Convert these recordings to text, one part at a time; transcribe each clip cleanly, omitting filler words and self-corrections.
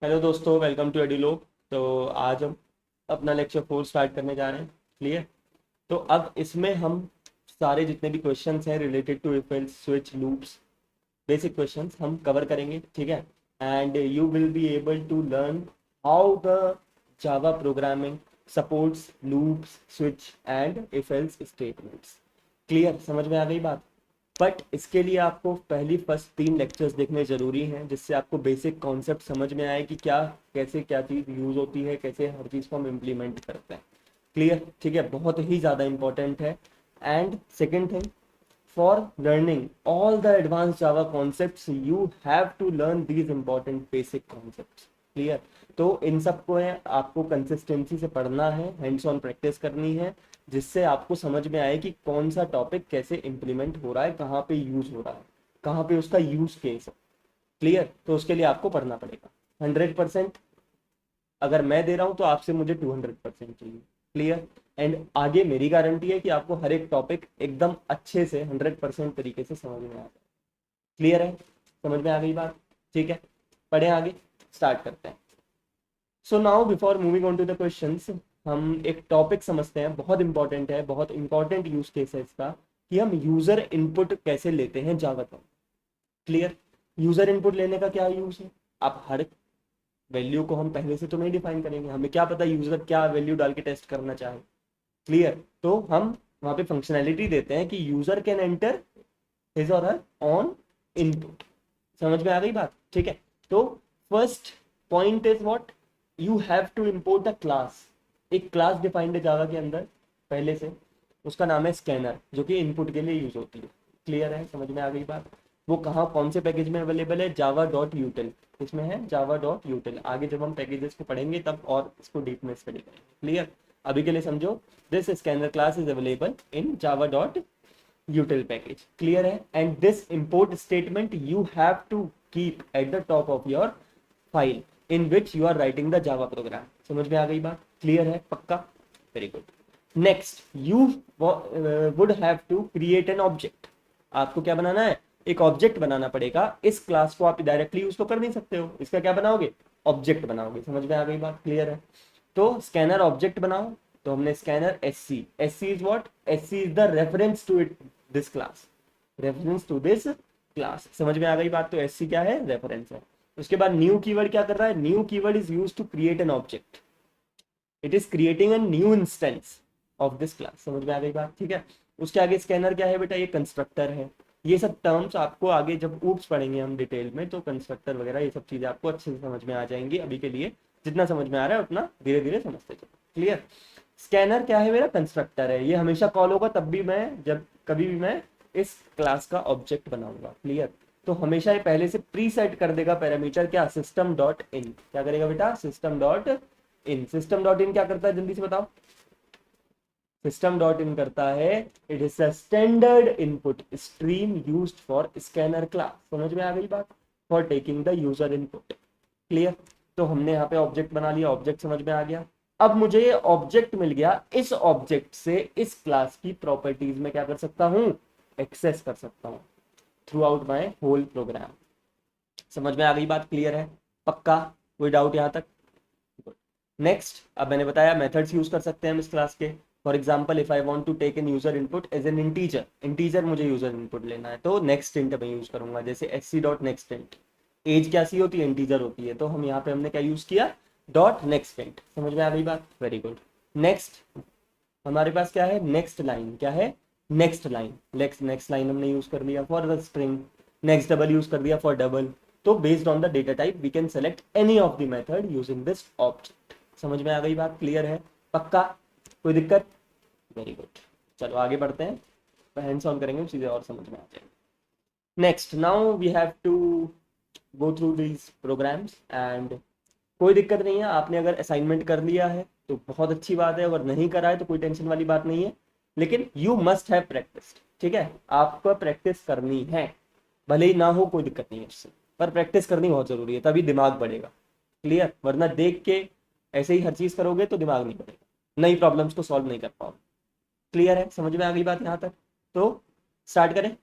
Hello दोस्तों, welcome to एडुलोक। तो आज हम अपना लेक्चर 4 स्टार्ट करने जा रहे हैं। क्लियर। तो अब इसमें हम सारे जितने भी क्वेश्चंस हैं related to if else switch loops, basic questions हम कवर करेंगे। ठीक है। And you will be able to learn how the Java programming supports loops, switch and if else statements. Clear, समझ में आ गई बात। बट इसके लिए आपको पहली फर्स्ट 3 लेक्चर्स देखने ज़रूरी हैं, जिससे आपको बेसिक कॉन्सेप्ट समझ में आए कि क्या कैसे क्या चीज़ यूज़ होती है, कैसे हर चीज़ को हम इम्प्लीमेंट करते हैं। क्लियर, ठीक है, बहुत ही ज़्यादा इंपॉर्टेंट है। And second thing, for learning all the advance Java concepts you have to learn these important basic concepts. Clear. तो इन सबको है आपको कंसिस्टेंसी से पढ़ना है, हैंड्स ऑन प्रैक्टिस करनी है, जिससे आपको समझ में आए कि कौन सा टॉपिक कैसे इम्प्लीमेंट हो रहा है, कहाँ पे यूज हो रहा है, कहाँ पे उसका यूज केस है। क्लियर। तो उसके लिए आपको पढ़ना पड़ेगा 100%। अगर मैं दे रहा हूँ तो आपसे मुझे 200% चाहिए। क्लियर। एंड आगे मेरी गारंटी है कि आपको हर एक टॉपिक एकदम अच्छे से 100% तरीके से समझ में आ जाए। क्लियर है, समझ में आ गई बात। ठीक है, पढ़ें आगे, स्टार्ट करते हैं। So now before moving on to the questions, हम एक टॉपिक समझते हैं, बहुत इंपॉर्टेंट है, बहुत इंपॉर्टेंट यूज केस है इसका, कि हम यूजर इनपुट कैसे लेते हैं जावा में। क्लियर। यूजर इनपुट लेने का क्या यूज है। आप हर वैल्यू को हम पहले से तो नहीं डिफाइन करेंगे, हमें क्या पता यूजर क्या वैल्यू डाल के टेस्ट करना चाहे। क्लियर। तो हम वहां पे फंक्शनैलिटी देते हैं कि यूजर कैन एंटर हिज और हर ऑन इनपुट। समझ में आ गई बात। ठीक है। तो first point is what, you have to import a class. एक क्लास डिफाइंड है जावा के अंदर पहले से, उसका नाम है स्कैनर, जो कि इनपुट के लिए यूज होती है। क्लियर है, समझ में आ गई बात। वो कहाँ कौन से पैकेज में अवेलेबल है, जावा डॉट यूटिल, इसमें है जावा डॉट यूटिल। आगे जब हम पैकेजेस को पढ़ेंगे तब और इसको डीप में स्टडी करेंगे। क्लियर। अभी के लिए समझो, this scanner class is available in Java dot util package. Clear है। And this import statement you have to keep at the top of your file in which you are writing the java program. समझ में आ गई बात। Clear है, पक्का। Very good. Next, you would have to create an object. आपको क्या बनाना है, एक ऑब्जेक्ट बनाना पड़ेगा। इस क्लास को आप डायरेक्टली यूज तो कर नहीं सकते हो, इसका क्या बनाओगे, ऑब्जेक्ट बनाओगे। समझ में आ गई बात। क्लियर है। तो स्कैनर ऑब्जेक्ट बनाओ। तो हमने scanner S C is what, S C is the reference to it, this class, reference to this class. समझ में आ गई बात। तो एस सी क्या है, रेफरेंस है। उसके बाद न्यू कीवर्ड क्या कर रहा है, new keyword is use to create an object, it is creating a new instance of this class. समझ में आ गई बात। ठीक है। उसके आगे स्कैनर क्या है बेटा, ये कंस्ट्रक्टर है। ये सब टर्म्स आपको आगे जब ऊप्स पढ़ेंगे हम डिटेल में, तो कंस्ट्रक्टर वगैरह ये सब चीजें आपको अच्छे से समझ में आ जाएंगी। अभी के लिए जितना समझ में आ रहा है उतना धीरे धीरे समझते चलो। क्लियर। स्कैनर क्या है, मेरा कंस्ट्रक्टर है। ये हमेशा कॉल होगा तब भी मैं, जब कभी भी मैं इस क्लास का ऑब्जेक्ट बनाऊंगा। क्लियर। तो हमेशा ये पहले से प्री सेट कर देगा पैरामीटर, क्या, सिस्टम डॉट इन। क्या करेगा बेटा, system dot in. System dot इन क्या करता है, जल्दी से बताओ। सिस्टम डॉट इन करता है, it is a standard input stream used for scanner class. समझ में आ गई बात, for taking the user input. Clear. तो हमने यहाँ पे ऑब्जेक्ट बना लिया, ऑब्जेक्ट समझ में आ गया। अब मुझे ये ऑब्जेक्ट मिल गया, इस ऑब्जेक्ट से इस क्लास की प्रॉपर्टीज में क्या कर सकता हूँ, एक्सेस कर सकता हूँ throughout my whole program. समझ में आ गई बात। क्लियर है, पक्का, कोई डाउट यहाँ तक। नेक्स्ट, अब मैंने बताया मेथड्स यूज कर सकते हैं हम इस क्लास के। For example, if I want to take an user input as an integer, integer मुझे यूजर इनपुट लेना है, तो नेक्स्ट इंट में यूज करूंगा, जैसे S C dot next int. एज क्या सी होती है, इंटीजर होती है, तो हम यहाँ पे हमने क्या यूज किया, डॉट नेक्स्ट इंट। समझ में आ गई बात। Very good. नेक्स्ट हमारे पास क्या है, नेक्स्ट लाइन क्या है, नेक्स्ट लाइन, नेक्स्ट लाइन हमने यूज कर लिया for the string. Next double use कर दिया फॉर डबल। तो based on the data type we can select any of the method using this object. समझ में आ गई बात। क्लियर है, पक्का, कोई दिक्कत। Very good. चलो आगे बढ़ते हैं, हैंड्स ऑन करेंगे, चीजें और समझ में आ जाएंगी। Next, now we have to go through these programs and कोई दिक्कत नहीं है। आपने अगर असाइनमेंट कर लिया है तो बहुत अच्छी बात है, अगर नहीं करा है तो कोई टेंशन वाली बात नहीं है, लेकिन यू मस्ट हैव प्रैक्टिस। ठीक है, आपको प्रैक्टिस करनी है, भले ही ना हो कोई दिक्कत नहीं है उससे, पर प्रैक्टिस करनी बहुत जरूरी है, तभी दिमाग बढ़ेगा। क्लियर। वरना देख के ऐसे ही हर चीज करोगे तो दिमाग नहीं बढ़ेगा, नई प्रॉब्लम्स को सॉल्व नहीं कर पाओगे। क्लियर है, समझ में आ गई बात यहाँ तक। तो स्टार्ट करें,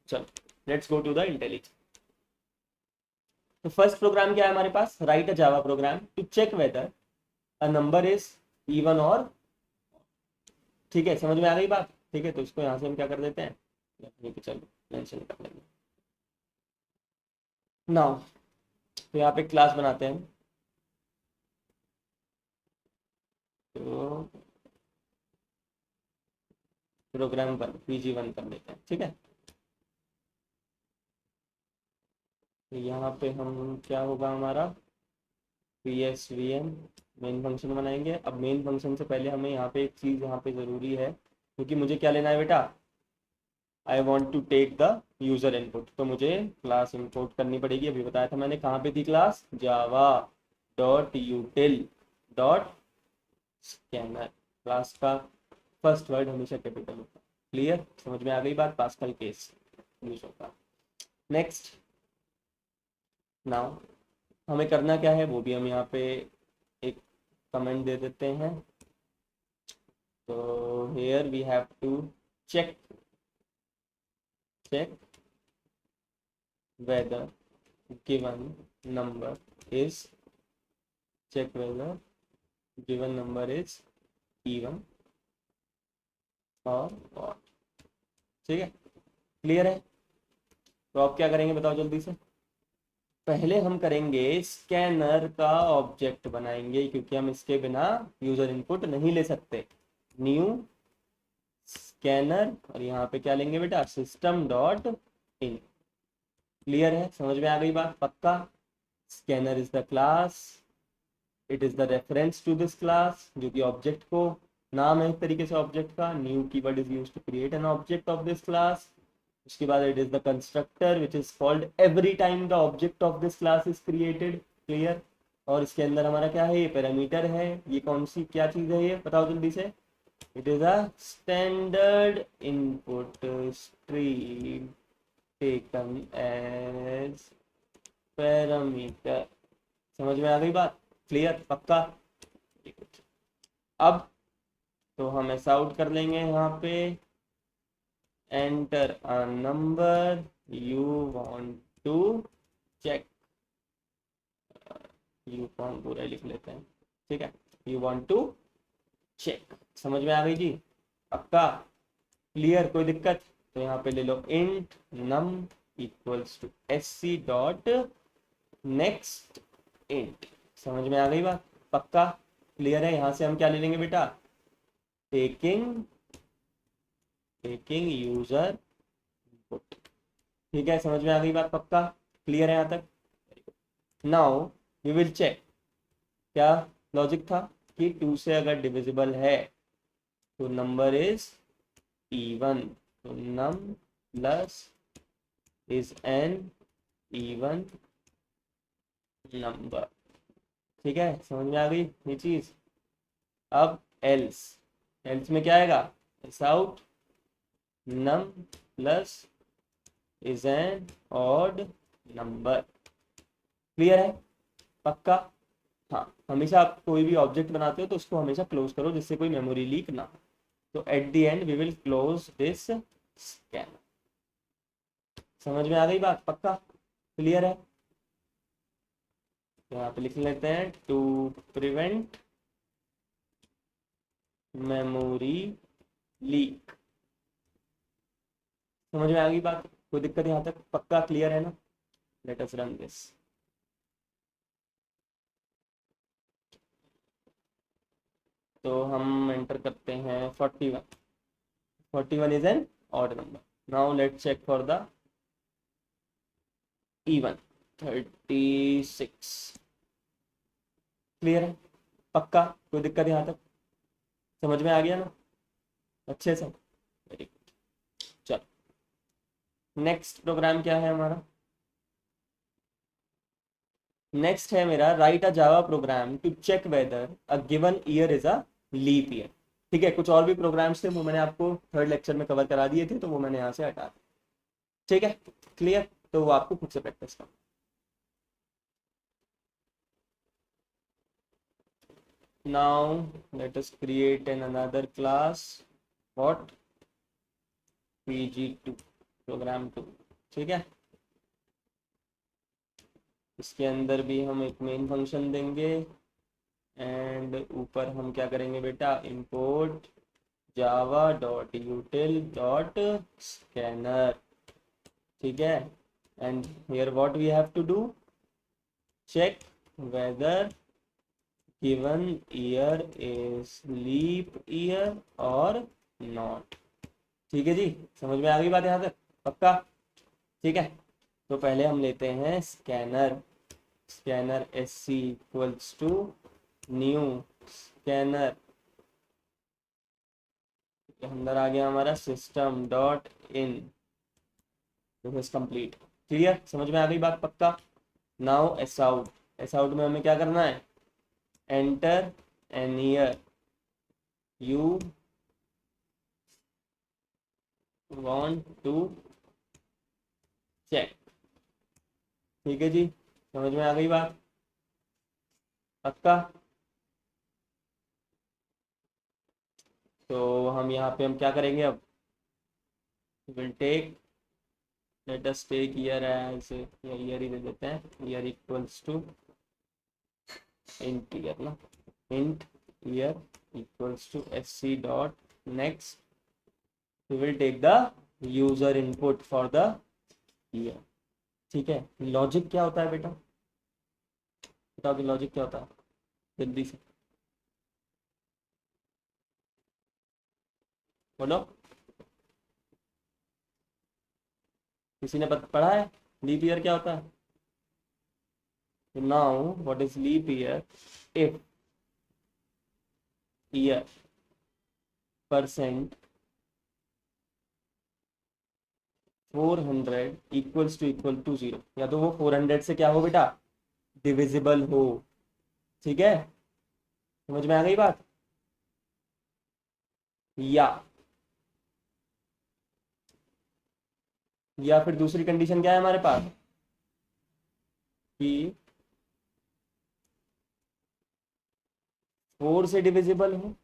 चलो let's go to the intelligence. तो फर्स्ट प्रोग्राम क्या है हमारे पास, write a Java program to check whether a number is even or, ठीक है, समझ में आ गई बात। ठीक है, तो इसको यहाँ से हम क्या कर देते हैं, ठीक है चलो मेंशन कर लेंगे। नाउ तो यहाँ पे क्लास बनाते हैं, तो प्रोग्राम 1 PG1 कर लेते हैं, ठीक है। तो यहाँ पे हम क्या होगा हमारा PSVN मेन फंक्शन बनाएंगे। अब मेन फंक्शन से पहले हमें यहाँ पे एक चीज़ यहाँ पे ज़रूरी है, क्योंकि मुझे क्या लेना है बेटा, I want to take the user input, तो मुझे क्लास इंपोर्ट करनी पड़ेगी। अभी बताया था मैंने कहाँ पे थी क्लास, जावा dot util dot scanner. Class का फर्स्ट वर्ड हमेशा कैपिटल होता है। क्लियर, समझ में आ गई बात, पास्कल केस यूज होता। नेक्स्ट, नाउ हमें करना क्या है वो भी हम यहाँ पे एक कमेंट दे देते हैं। तो here we have to check whether given number is check whether given number is even or odd, ठीक है, क्लियर है। तो आप क्या करेंगे बताओ जल्दी से, पहले हम करेंगे स्कैनर का ऑब्जेक्ट बनाएंगे, क्योंकि हम इसके बिना यूजर इनपुट नहीं ले सकते। न्यू स्कैनर, और यहाँ पे क्या लेंगे बेटा, सिस्टम डॉट इन। क्लियर है, समझ में आ गई बात, पक्का। Scanner is the class, it is the reference to this class, जो कि ऑब्जेक्ट को नाम है एक तरीके से ऑब्जेक्ट का। New keyword is used to create an object of this class. उसके बाद it is the constructor which is called every time the object of this class is created. Clear, और इसके अंदर हमारा क्या है, ये पैरामीटर है। ये कौन सी क्या चीज है ये बताओ जल्दी से, it is a standard input stream taken as parameter. समझ में आ गई बात, क्लियर, पक्का। अब तो हम ऐसा आउट कर लेंगे यहाँ पे, enter a number you want to check, you want पूरा लिख लेते हैं, ठीक है, यू वांट टू चेक। समझ में आ गई जी, पक्का, क्लियर, कोई दिक्कत। तो यहाँ पे ले लो int num equals to sc dot next int. समझ में आ गई बात, पक्का, क्लियर है। यहाँ से हम क्या ले लेंगे बेटा, टेकिंग यूजर इनपुट, ठीक है, समझ में आ गई बात, पक्का, क्लियर है यहाँ तक। नाउ वी विल चेक, क्या लॉजिक था कि 2 से अगर डिविजिबल है तो नंबर इज इवन, तो num plus is an even number, ठीक है, समझ में आ गई ये चीज। अब एल्स, एल्स में क्या आएगा, else out num plus is an odd number. Clear है, पक्का। हाँ, हमेशा आप कोई भी ऑब्जेक्ट बनाते हो तो उसको हमेशा क्लोज करो जिससे कोई मेमोरी लीक ना हो। तो at the end we will close this scanner. समझ में आ गई बात, पक्का, क्लियर है। तो यहाँ पे लिख लेते हैं टू प्रिवेंट मेमोरी लीक। समझ में आ गई बात, कोई दिक्कत यहाँ तक, पक्का क्लियर है ना। Let us run this. तो हम एंटर करते हैं 41, 41 is an odd number. Now let check for the even, 36। Clear है, पक्का, कोई दिक्कत यहाँ तक, समझ में आ गया ना अच्छे से, वेरी गुड। चलो नेक्स्ट प्रोग्राम क्या है हमारा, नेक्स्ट है मेरा write a Java program to check whether a given year is a leap year. ठीक है, कुछ और भी प्रोग्राम्स थे वो मैंने आपको थर्ड लेक्चर में कवर करा दिए थे, तो वो मैंने यहाँ से हटा दिया, ठीक है, क्लियर। तो वो आपको खुद से प्रैक्टिस करना। Now let us create another class. What? PG2 program 2, ठीक है। इसके अंदर भी हम एक मेन फंक्शन देंगे एंड ऊपर हम क्या करेंगे बेटा, import Java dot util dot scanner, ठीक है। And here what we have to do, check whether given year is leap year और नॉट। ठीक है जी, समझ में आ गई बात यहाँ तक, पक्का? ठीक है, तो पहले हम लेते हैं scanner. Scanner S C equals to new scanner, अंदर आ गया हमारा system dot in, this is complete. Clear, समझ में आ गई बात, पक्का? Now S out, S out में हमें क्या करना है, enter an year you want to check. ठीक है जी, समझ में आ गई बात, पक्का? तो हम यहाँ पे हम क्या करेंगे अब, will take, let us take year as, या ईयर ही दे देते हैं, year equals to int year ना, int year equals to S C dot next, we will take the user input for the year. ठीक है, लॉजिक क्या होता है बेटा, बताओ कि लॉजिक क्या होता है जल्दी से, बोलो, किसी ने पढ़ा है लीप ईयर क्या होता है? Now what is leap year, if year percent 400 equal to 0, या तो वो 400 से क्या हो बेटा, डिविजिबल हो। ठीक है, समझ में आ गई बात? या फिर दूसरी कंडीशन क्या है हमारे पास, कि 4 से डिविजिबल हो,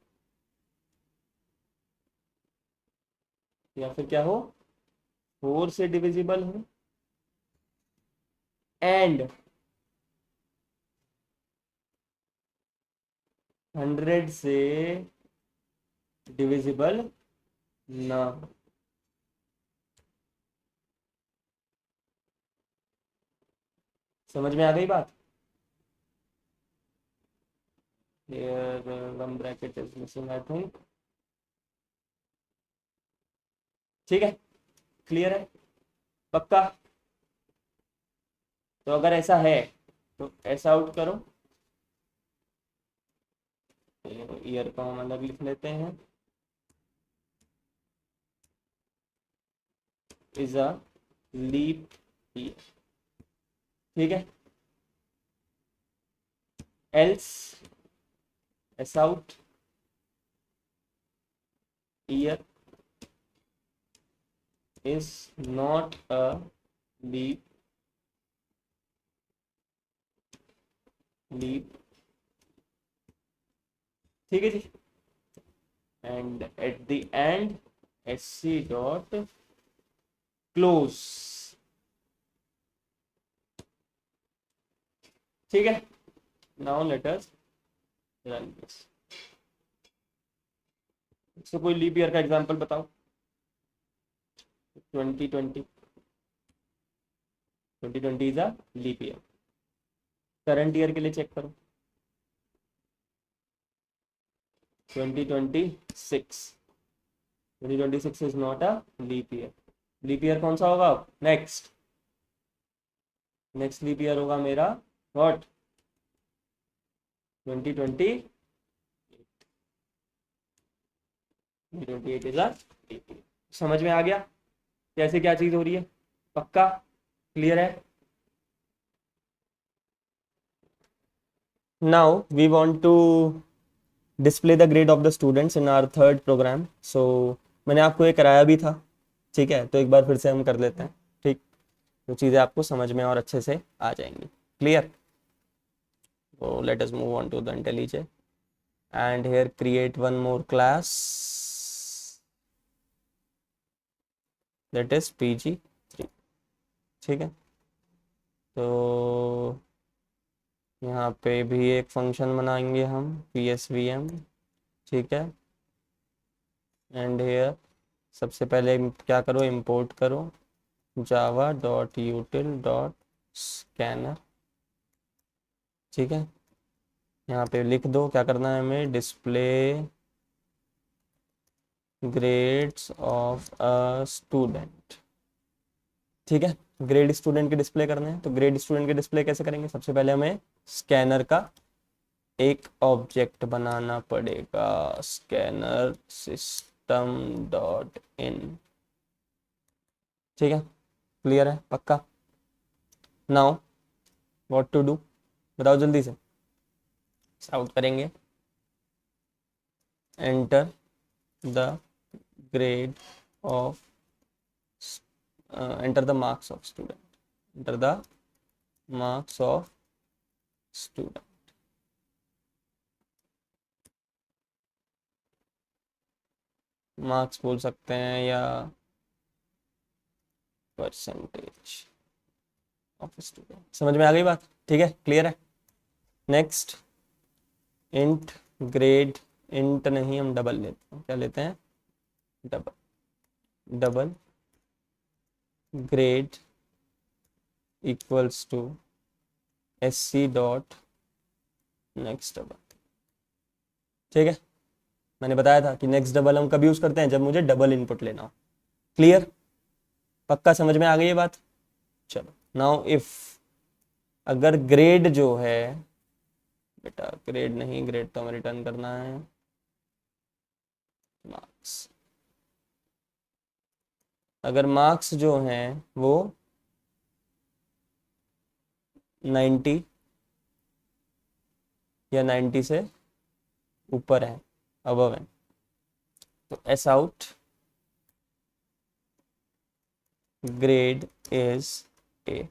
या फिर क्या हो, 4 से डिविजिबल हो एंड 100 से डिविजिबल ना हो। समझ में आ गई बात? here one bracket is missing I think। ठीक है, क्लियर है, पक्का? तो अगर ऐसा है तो ऐसा आउट करो, ईयर को हम अलग लिख लेते हैं, इज अ लीप ईयर। ठीक है, else S out year is not a leap leap. ठीक है जी, and at the end S C dot close. ठीक है, now let us run this. इसको कोई लीप ईयर का एग्जांपल बताओ, 2020, 2020 is a leap year. Current year के लिए चेक करो, 2026, 2026 is not a leap year. Leap year कौन सा होगा नेक्स्ट, नेक्स्ट लीप ईयर होगा मेरा what, 2028, 2028 is a leap year. समझ में आ गया कैसे क्या चीज हो रही है, पक्का? क्लियर है? Now we want to display the grade of the students in our third program. So मैंने आपको ये कराया भी था, ठीक है, तो एक बार फिर से हम कर लेते हैं, ठीक, तो चीज़ें आपको समझ में और अच्छे से आ जाएंगी। Clear? So let us move on to the IntelliJ and here create one more class, that is PG3। ठीक है, तो यहाँ पे भी एक फंक्शन बनाएंगे हम PSVM, ठीक है। एंड हेयर सबसे पहले क्या करो, इंपोर्ट करो java.util.scanner, ठीक है। यहाँ पे लिख दो क्या करना है हमें, display grades of a student, ठीक है। ग्रेड स्टूडेंट के डिस्प्ले करने हैं, तो ग्रेड स्टूडेंट के डिस्प्ले कैसे करेंगे, सबसे पहले हमें स्कैनर का एक ऑब्जेक्ट बनाना पड़ेगा, स्कैनर सिस्टम डॉट इन, ठीक है। क्लियर है, पक्का। नाउ व्हाट टू डू, बताओ जल्दी से। आउट करेंगे, enter the grade of, enter the marks of student, enter the marks of student, marks बोल सकते हैं या परसेंटेज ऑफ स्टूडेंट। समझ में आ गई बात, ठीक है, क्लियर है। नेक्स्ट, इंट ग्रेड, इंट नहीं हम डबल लेते हैं, क्या लेते हैं, double, double grade equals to SC dot next double, ठीक है। मैंने बताया था कि नेक्स्ट डबल हम कब यूज करते हैं, जब मुझे डबल इनपुट लेना हो। क्लियर, पक्का समझ में आ गई ये बात। चलो नाउ इफ, अगर ग्रेड जो है, बेटा ग्रेड नहीं, ग्रेड तो हमें रिटर्न करना है, मार्क्स, अगर मार्क्स जो हैं वो 90 या 90 से ऊपर है, अबव है, तो S out grade is a,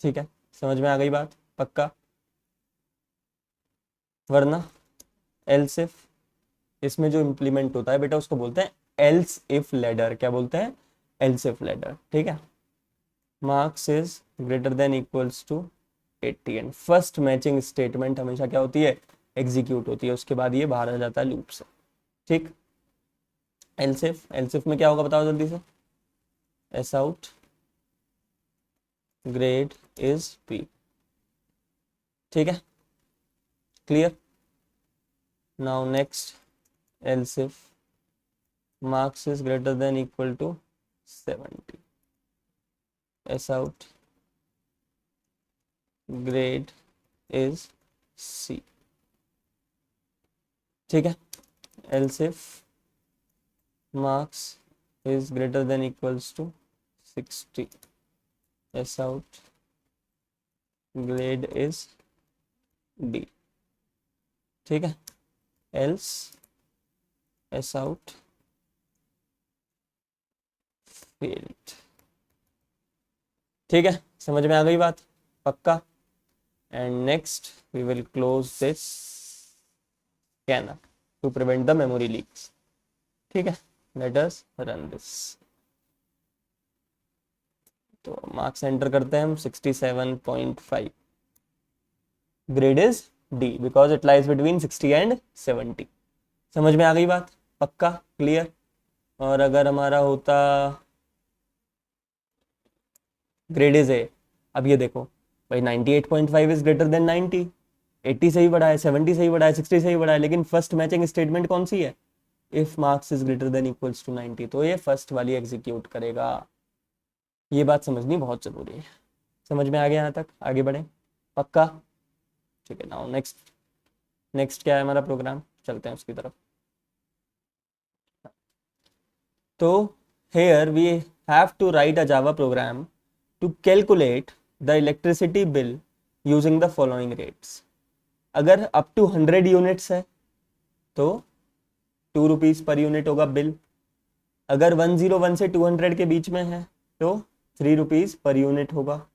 ठीक है। समझ में आ गई बात, पक्का। वरना एल्स इफ, इसमें जो इम्प्लीमेंट होता है बेटा उसको बोलते हैं एल्स इफ लेडर, क्या बोलते हैं, एल्स इफ लेडर, ठीक है। Marks is greater than equals to 80 and first matching statement हमेशा क्या होती है, एग्जीक्यूट होती है, उसके बाद ये बाहर आ जाता है लूप से, ठीक। एल्सिफ, एल्सिफ में क्या होगा बताओ जल्दी से, S out grade is B, ठीक है, clear. Now next, else if marks is greater than equal to 70, S out grade is C, ठीक है। Else if marks is greater than equals to 60, s out grade is D, ठीक है। else s out failed, ठीक है। समझ में आ गई बात, पक्का। And next we will close this scanner to prevent the memory leaks, ठीक है। लेट अस रन दिस, तो मार्क्स एंटर करते हैं हम 67.5, grade is D because it lies between 60 and 70। समझ में आ गई बात, पक्का, क्लियर। और अगर हमारा होता ग्रेड इज ए, अब ये देखो भाई 98.5 इज ग्रेटर देन 90, 80 से ही बड़ा है, 70 से ही बड़ा है, 60 से ही बड़ा है, लेकिन फर्स्ट मैचिंग स्टेटमेंट कौन सी है, if marks is greater than equals to 90, तो ये फर्स्ट वाली एग्जीक्यूट करेगा। ये बात समझनी बहुत जरूरी है। समझ में आ गया यहाँ तक, आगे बढ़े, पक्का, ठीक है। नाउ नेक्स्ट, नेक्स्ट क्या है हमारा प्रोग्राम, चलते हैं उसकी तरफ। तो here we have to write a Java program to calculate the electricity bill using the following rates. अगर अप टू 100 यूनिट्स है तो 2 रुपीज़ पर यूनिट होगा बिल, अगर 101 से 200 के बीच में है तो 3 रुपीज़ पर यूनिट होगा,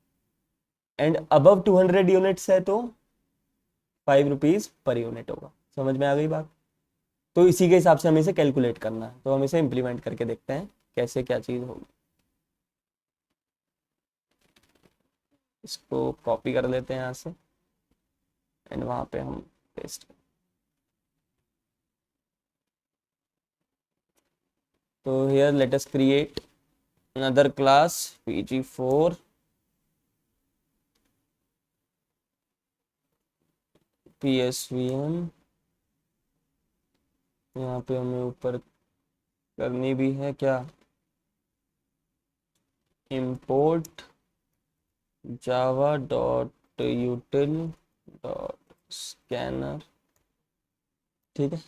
एंड अबव 200 यूनिट्स है तो 5 रुपीज़ पर यूनिट होगा। समझ में आ गई बात, तो इसी के हिसाब से हमें इसे कैलकुलेट करना है, तो हम इसे इम्प्लीमेंट करके देखते हैं कैसे क्या चीज़ होगी। इसको कॉपी कर लेते हैं यहाँ से एंड वहाँ पे हम पेस्ट। तो here let us create another class pg4 psvm। यहाँ पे हमें ऊपर करनी भी है क्या, import java dot util dot scanner। ठीक है,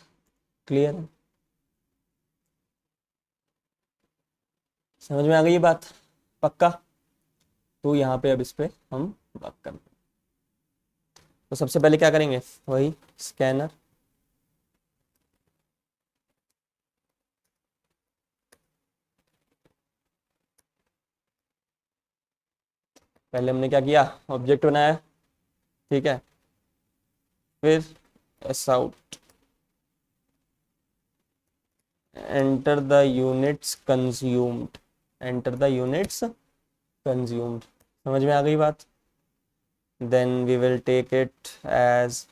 क्लियर है, समझ में आ गई ये बात, पक्का। तो यहाँ पे अब इस पे हम वर्क करते हैं। तो सबसे पहले क्या करेंगे, वही स्कैनर। पहले हमने क्या किया, ऑब्जेक्ट बनाया, ठीक है, फिर S out, enter the units consumed, enter the units consumed, समझ में आ गई बात। Then we will take it as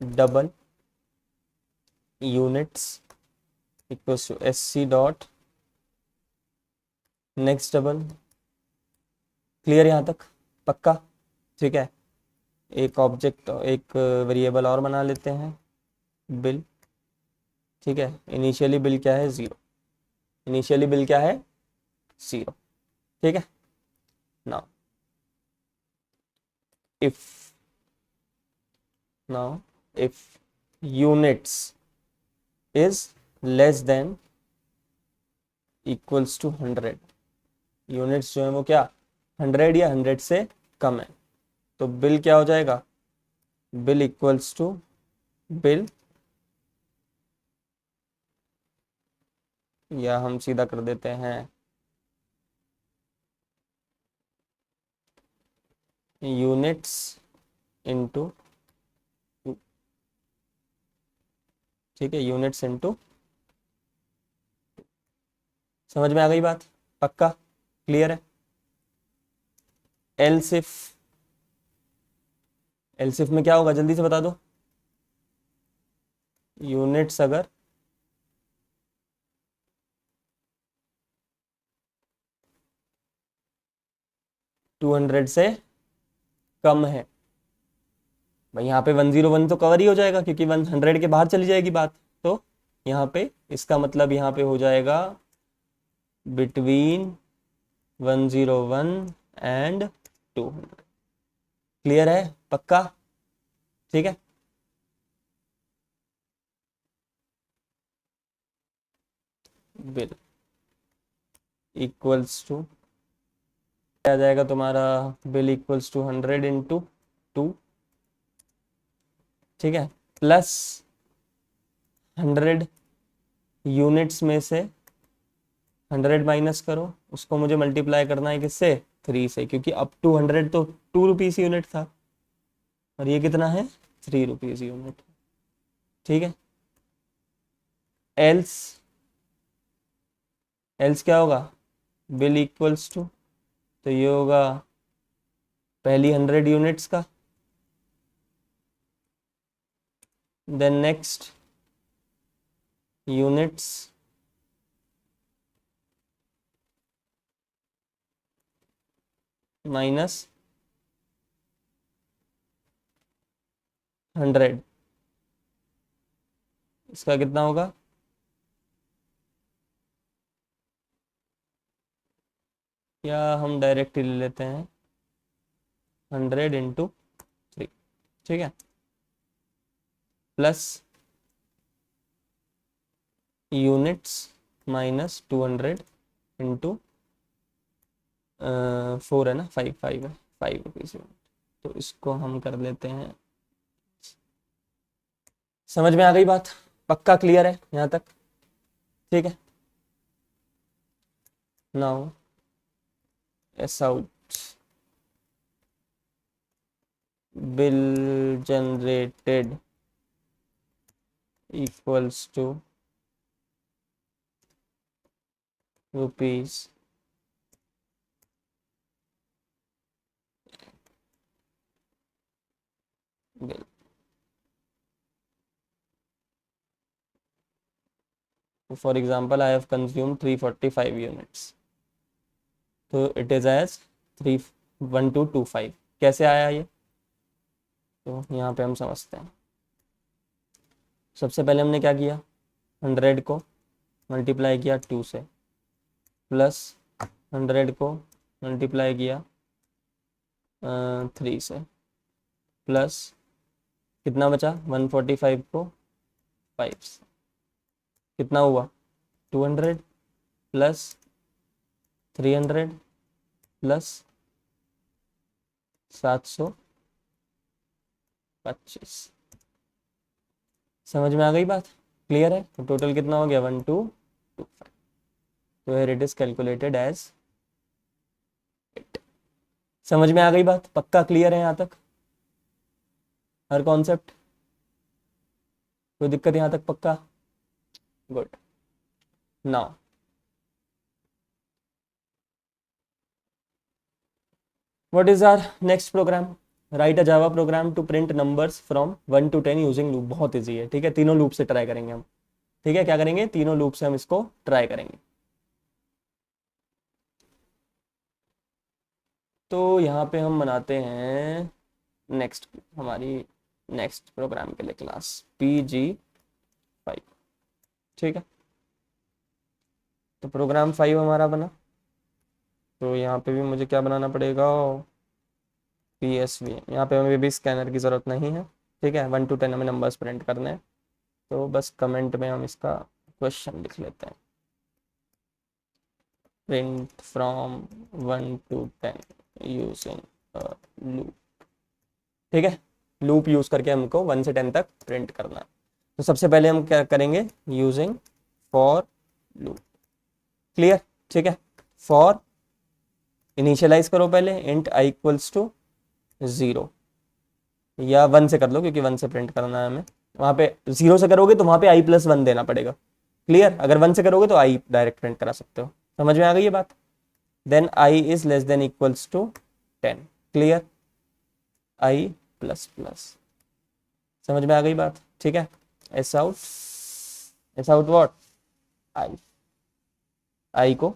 double units equals to S C dot next double. Clear यहाँ तक, पक्का, ठीक है। एक ऑब्जेक्ट, एक वेरिएबल और बना लेते हैं, बिल, ठीक है। इनिशियली बिल क्या है, 0, इनिशियली बिल क्या है, 0, ठीक है। Now if now if units is less than equals to 100, units जो है वो क्या 100 या 100 से कम है, तो बिल क्या हो जाएगा, बिल इक्वल्स टू बिल, या हम सीधा कर देते हैं यूनिट्स इनटू, ठीक है, यूनिट्स इनटू। समझ में आ गई बात, पक्का, क्लियर है। एल्स इफ में क्या होगा, जल्दी से बता दो, यूनिट्स अगर 200 से कम है, भाई यहाँ पे 101 तो कवर ही हो जाएगा क्योंकि 100 के बाहर चली जाएगी बात। तो यहाँ पे इसका मतलब यहाँ पे हो जाएगा बिटवीन 101 एंड 200। क्लियर है, पक्का, ठीक है। बिल इक्वल्स टू आ जाएगा तुम्हारा, बिल इक्वल्स टू 100 इंटू 2, ठीक है, प्लस 100 यूनिट्स में से 100 माइनस करो, उसको मुझे मल्टीप्लाई करना है किससे, 3 से, क्योंकि अप टू 100 तो 2 रुपीज यूनिट था और ये कितना है, 3 रुपीज यूनिट, ठीक है। एल्स एल्स क्या होगा, बिल इक्वल्स टू, तो ये होगा पहली 100 यूनिट्स का, देन नेक्स्ट यूनिट्स माइनस 100, इसका कितना होगा, या हम डायरेक्ट ही ले लेते हैं 100 इंटू 3, ठीक है, प्लस यूनिट्स माइनस 200 इंटू 4 है ना, 5 है, 5 रुपीज यूनिट। तो इसको हम कर लेते हैं, समझ में आ गई बात, पक्का क्लियर है यहाँ तक, ठीक है। Now S out, bill generated equals to rupees bill. For example I have consume 345 units, तो इट इज एज 31225। कैसे आया ये, तो यहाँ पे हम समझते हैं। सबसे पहले हमने क्या किया, 100 को मल्टीप्लाई किया 2 से, प्लस 100 को मल्टीप्लाई किया 3 से, प्लस कितना बचा 145 को 5 से, कितना हुआ 200, प्लस 300, प्लस 725। समझ में आ गई बात, क्लियर है। तो टोटल कितना हो गया 1225। तो here it is calculated as 8। समझ में आ गई बात, पक्का क्लियर है यहाँ तक हर कॉन्सेप्ट, कोई दिक्कत यहाँ तक, पक्का, good. Now what is our next program? Write a Java program to print numbers from 1 to 10 using loop। बहुत इजी है, ठीक है, तीनों लूप से ट्राई करेंगे हम, ठीक है, क्या करेंगे, तीनों लूप से हम इसको ट्राई करेंगे। तो यहाँ पे हम बनाते हैं नेक्स्ट, हमारी नेक्स्ट प्रोग्राम के लिए क्लास PG5, ठीक है। तो प्रोग्राम 5 हमारा बना, तो यहाँ पे भी मुझे क्या बनाना पड़ेगा, PSV। यहाँ पे हमें भी स्कैनर की ज़रूरत नहीं है, ठीक है, 1 to 10 हमें नंबर्स प्रिंट करने हैं। तो बस कमेंट में हम इसका क्वेश्चन लिख लेते हैं, print from 1 to 10 using loop, ठीक है। लूप यूज करके हमको 1 से 10 तक प्रिंट करना है। तो सबसे पहले हम क्या करेंगे, यूजिंग फॉर लूप, क्लियर, ठीक है। फॉर इनिशियलाइज करो पहले, इंट i इक्वल्स टू 0, या 1 से कर लो क्योंकि 1 से प्रिंट करना है हमें। वहाँ पे 0 से करोगे तो वहाँ पे i+1 देना पड़ेगा, क्लियर। अगर 1 से करोगे तो i डायरेक्ट प्रिंट करा सकते हो। समझ में आ गई ये बात। Then i is less than equals to 10, clear, i++। समझ में आ गई बात, ठीक है। एस आउट व्हाट, i को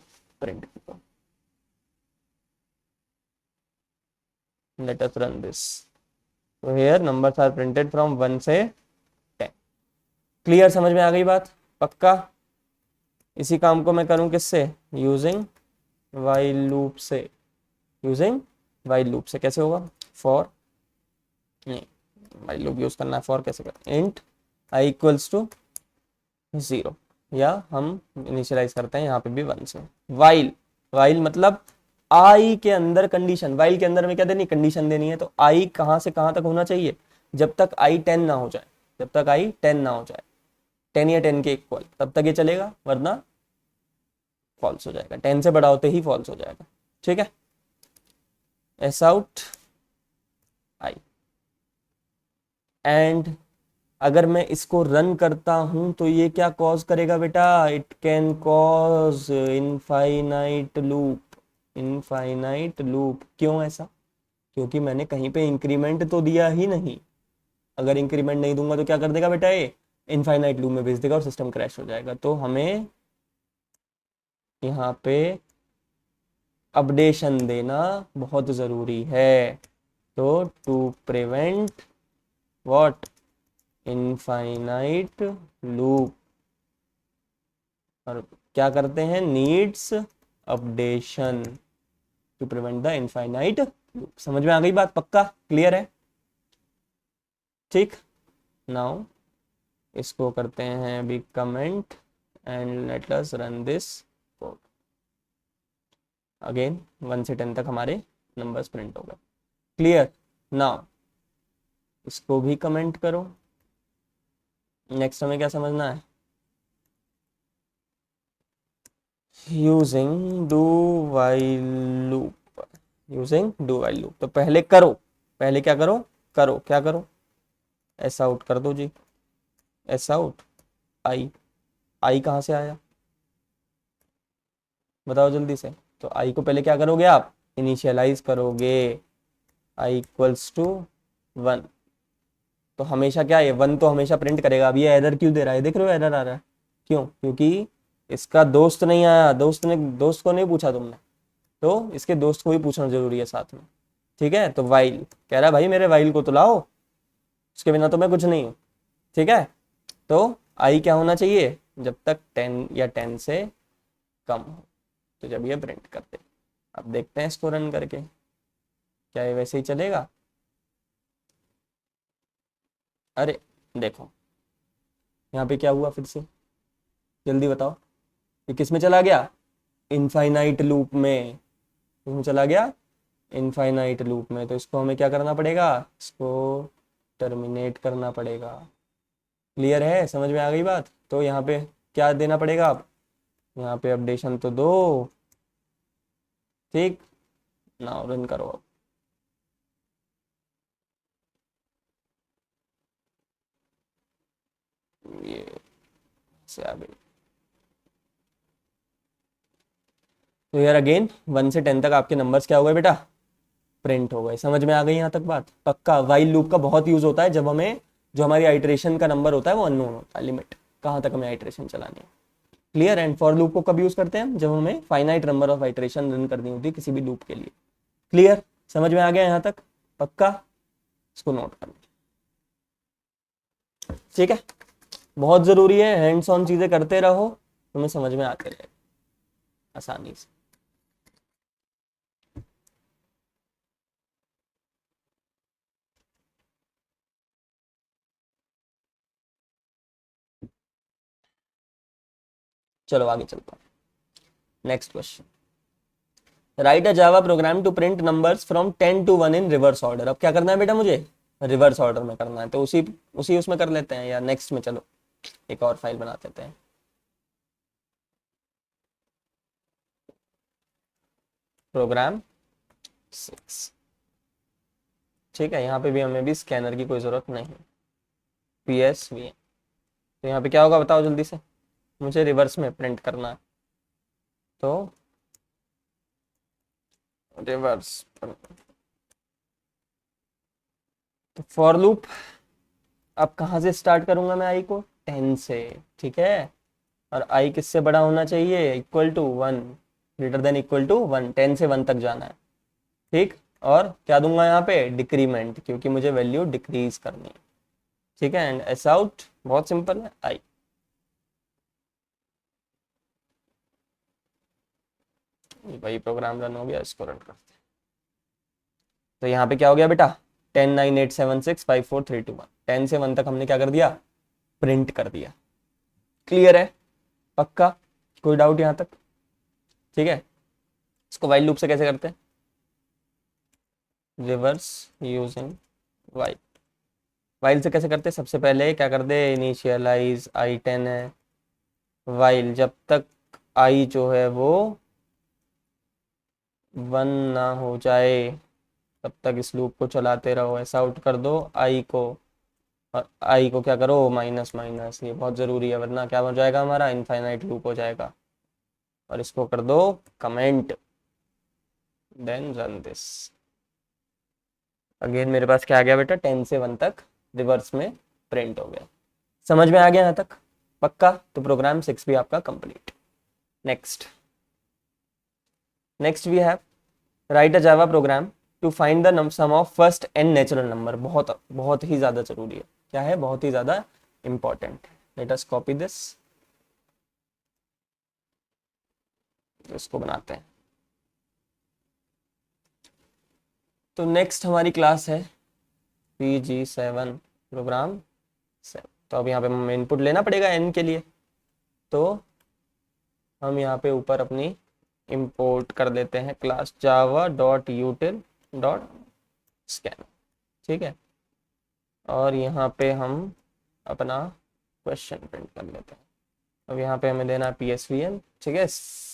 प्रिंट करो। Let us run this. तो here numbers are printed from 1 से 10, क्लियर, समझ में आ गई बात, पक्का। इसी काम को मैं करूं किससे, यूजिंग वाइल लूप से। यूजिंग वाइल लूप से कैसे होगा, फॉर, नहीं वाइल लूप यूज करना है, फॉर कैसे कर, इंट i इक्वल्स टू 0, या हम इनिशियलाइज करते हैं यहाँ पे भी 1 से। वाइल मतलब आई के अंदर कंडीशन, वाइल के अंदर में क्या देनी, कंडीशन देनी है। तो आई कहाँ से कहाँ तक होना चाहिए, जब तक आई 10 ना हो जाए, जब तक आई 10 ना हो जाए, 10 या 10 के इक्वल, तब तक ये चलेगा, वरना फॉल्स हो जाएगा। 10 से बड़ा होते ही फॉल्स हो जाएगा, ठीक है। एस आउट आई, एंड अगर मैं इसको रन करता हूं तो ये क्या कॉज करेगा बेटा, it can cause infinite loop. Infinite loop, क्यों ऐसा, क्योंकि मैंने कहीं पे इंक्रीमेंट तो दिया ही नहीं। अगर इंक्रीमेंट नहीं दूंगा तो क्या कर देगा बेटा, ये इनफाइनाइट लूप में भेज देगा और सिस्टम क्रैश हो जाएगा। तो हमें यहाँ पे अपडेशन देना बहुत ज़रूरी है। तो to prevent what, infinite loop, और क्या करते हैं, needs updation to prevent the infinite loop. समझ में आ गई बात, पक्का क्लियर है, ठीक। नाउ इसको करते हैं अभी comment, and let us run this code again. 1 से 10 तक हमारे नंबर्स प्रिंट हो गए, क्लियर। नाउ इसको भी कमेंट करो। नेक्स्ट हमें क्या समझना है, using do while loop. Using do while loop, तो पहले करो, पहले क्या करो, क्या करो, एस आउट कर दो जी। एस आउट आई कहाँ से आया, बताओ जल्दी से। तो आई को पहले क्या करोगे आप, इनिशियलाइज करोगे, i इक्वल्स टू 1, तो हमेशा क्या है, 1 तो हमेशा प्रिंट करेगा। अब ये एरर क्यों दे रहा है, देख रहे हो एरर आ रहा है क्यों? क्योंकि इसका दोस्त नहीं आया, दोस्त को नहीं पूछा तुमने, तो इसके दोस्त को भी पूछना जरूरी है साथ में। ठीक है, तो वाइल कह रहा है भाई मेरे वाइल को तो लाओ, उसके बिना तो मैं कुछ नहीं हूँ। ठीक है, तो आई क्या होना चाहिए, जब तक 10 या 10 से कम हो, तो जब ये प्रिंट करते। अब देखते हैं इसको रन करके, क्या ये वैसे ही चलेगा? अरे देखो यहाँ पे क्या हुआ फिर से, जल्दी बताओ। ये किस में चला गया, इनफाइनाइट लूप में। इसमें चला गया इनफाइनाइट लूप में, तो इसको हमें क्या करना पड़ेगा, इसको टर्मिनेट करना पड़ेगा। क्लियर है, समझ में आ गई बात? तो यहाँ पे क्या देना पड़ेगा, आप यहाँ पे अपडेशन तो दो। ठीक, नाउ रन करो अब। ये से आ गई। तो यार अगेन 1 से 10 तक आपके नंबर्स क्या हो गए बेटा, प्रिंट हो गए। समझ में आ गई यहाँ तक बात? पक्का। वाइल लूप का बहुत यूज होता है जब हमें जो हमारी आइट्रेशन का नंबर होता है वो अननोन होता है, लिमिट कहाँ तक हमें आइट्रेशन चलानी है। क्लियर? एंड फॉर लूप को कब यूज करते हैं हम, जब हमें finite number of iteration run करनी होती है किसी भी लूप के लिए। क्लियर? समझ में आ गया यहाँ तक? पक्का, इसको नोट कर। ठीक है, बहुत जरूरी है, हैंड्स ऑन चीजें करते रहो, तुम्हें समझ में आते रहेगा आसानी से। चलो आगे चलता हूँ। Next question, write a Java program to print numbers from 10 to 1 in reverse order. अब क्या करना है बेटा मुझे, रिवर्स ऑर्डर में करना है, तो उसी उसी उसमें कर लेते हैं, या नेक्स्ट में चलो एक और फाइल बना देते हैं। प्रोग्राम 6। ठीक है, यहाँ पे भी हमें भी स्कैनर की कोई जरूरत नहीं, PSVN। तो यहाँ पे क्या होगा बताओ जल्दी से, मुझे रिवर्स में प्रिंट करना है, तो रिवर्स। तो फॉर लूप अब कहाँ से स्टार्ट करूंगा मैं, आई को 10 से। ठीक है, और आई किससे बड़ा होना चाहिए, equal to 1, greater than equal to 1, 10 से 1 तक जाना है। ठीक, और क्या दूंगा यहाँ पे, डिक्रीमेंट, क्योंकि मुझे वैल्यू डिक्रीज करनी है। ठीक है, एंड एस आउट बहुत सिंपल है, आई। वही प्रोग्राम रन हो गया, इसको रन करते हैं। तो यहाँ पे क्या हो गया बेटा, 10 9 8 7 6 5 4 3 2 1, 10 से 1 तक हमने क्या कर दिया, प्रिंट कर दिया। क्लियर है? पक्का? कोई डाउट यहाँ तक? ठीक है, इसको वाइल लूप से कैसे करते हैं, रिवर्स यूजिंग वाइल। वाइल से कैसे करते हैं, सबसे पहले क्या कर दे, इनिशियलाइज i10 है, वाइल जब तक आई जो है वो 1 ना हो जाए तब तक इस लूप को चलाते रहो। ऐसा आउट कर दो आई को, और आई को क्या करो, माइनस माइनस, ये बहुत ज़रूरी है वरना क्या हो जाएगा हमारा, इनफाइनाइट लूप हो जाएगा। और इसको कर दो comment, then run this. Again मेरे पास क्या आ गया बेटा, 10 से 1 तक रिवर्स में प्रिंट हो गया। समझ में आ गया यहाँ तक? पक्का? तो प्रोग्राम 6 भी आपका complete. Next we have write a Java program to find the sum of first N natural number. बहुत बहुत ही ज़्यादा जरूरी है, क्या है, बहुत ही ज़्यादा important. Let us copy this, इसको बनाते हैं। तो नेक्स्ट हमारी क्लास है PG7 प्रोग्राम 7। तो अब यहाँ पे हमें इनपुट लेना पड़ेगा n के लिए, तो हम यहाँ पे ऊपर अपनी इंपोर्ट कर देते हैं क्लास java.util.scan। ठीक है, और यहाँ पे हम अपना क्वेश्चन प्रिंट कर लेते हैं। अब यहाँ पे हमें देना है PSVN। ठीक है,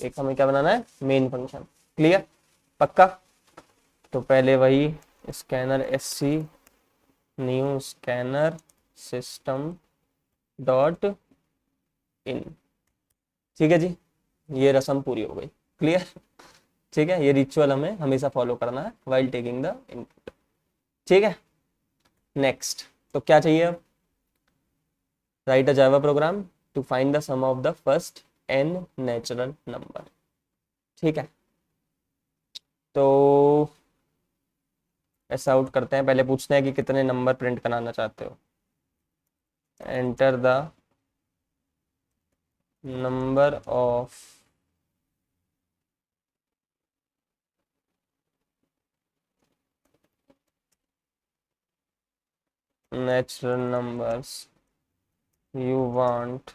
एक हमें क्या बनाना है, मेन फंक्शन। क्लियर? पक्का? तो पहले वही scanner SC new scanner system dot in. ठीक है जी, ये रस्म पूरी हो गई। क्लियर? ठीक है, ये रिचुअल हमें हमेशा फॉलो करना है वाइल टेकिंग द इनपुट। ठीक है, नेक्स्ट तो क्या चाहिए अब, write a Java program to find the sum of the first n natural number. ठीक है, तो ऐसा आउट करते हैं, पहले पूछते हैं कि कितने नंबर प्रिंट कराना चाहते हो। Enter the number of natural numbers you want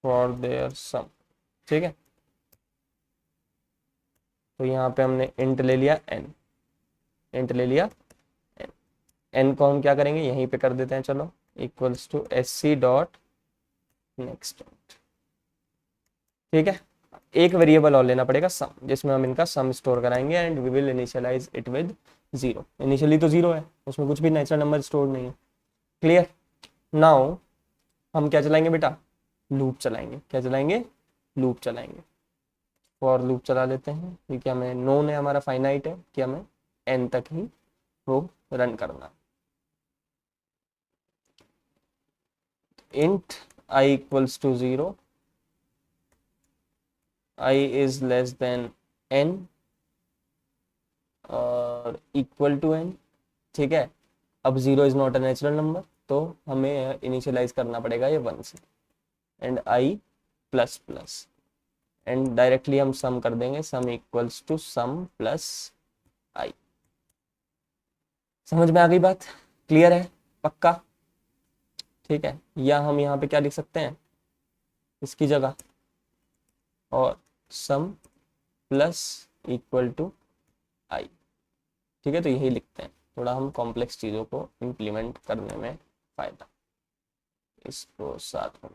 for their sum। ठीक है, तो यहाँ पे हमने इंट ले लिया n, इंट ले लिया n, n को हम क्या करेंगे यहीं पे कर देते हैं, चलो equals to sc dot next. ठीक है, एक वेरिएबल और लेना पड़ेगा सम, जिसमें हम इनका सम स्टोर कराएंगे and we will initialize it with 0। Initially तो 0 है, उसमें कुछ भी नेचुरल नंबर स्टोर नहीं है। क्लियर। नाउ हम क्या चलाएंगे बेटा, लूप चलाएंगे। क्या चलाएंगे, लूप चलाएंगे। फॉर लूप चला लेते हैं, क्योंकि हमें नोन है, हमारा फाइनाइट है कि हमें n तक ही वो रन करना। Int i equals to 0, i is less than n और इक्वल टू n। ठीक है, अब 0 is not a natural number, तो हमें इनिशियलाइज करना पड़ेगा ये 1 से, and i plus plus, and directly हम सम कर देंगे, sum equals to sum plus i। समझ में आ गई बात, क्लियर है, पक्का। ठीक है, या हम यहाँ पे क्या लिख सकते हैं इसकी जगह, और सम प्लस इक्वल टू i। ठीक है, तो यही लिखते हैं, थोड़ा हम कॉम्प्लेक्स चीज़ों को इम्प्लीमेंट करने में फायदा, इसको साथ में।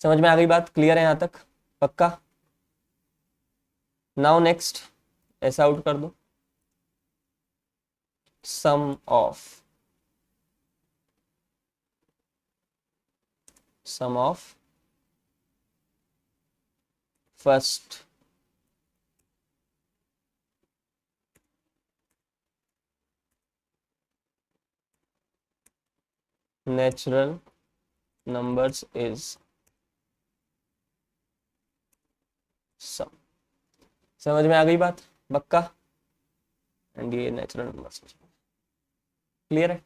समझ में आ गई बात, क्लियर है यहाँ तक, पक्का। नाउ नेक्स्ट ऐसा आउट कर दो, sum of first natural numbers is sum. समझ में आ गई बात, पक्का। एंड ये नेचुरल नंबर्स, क्लियर है।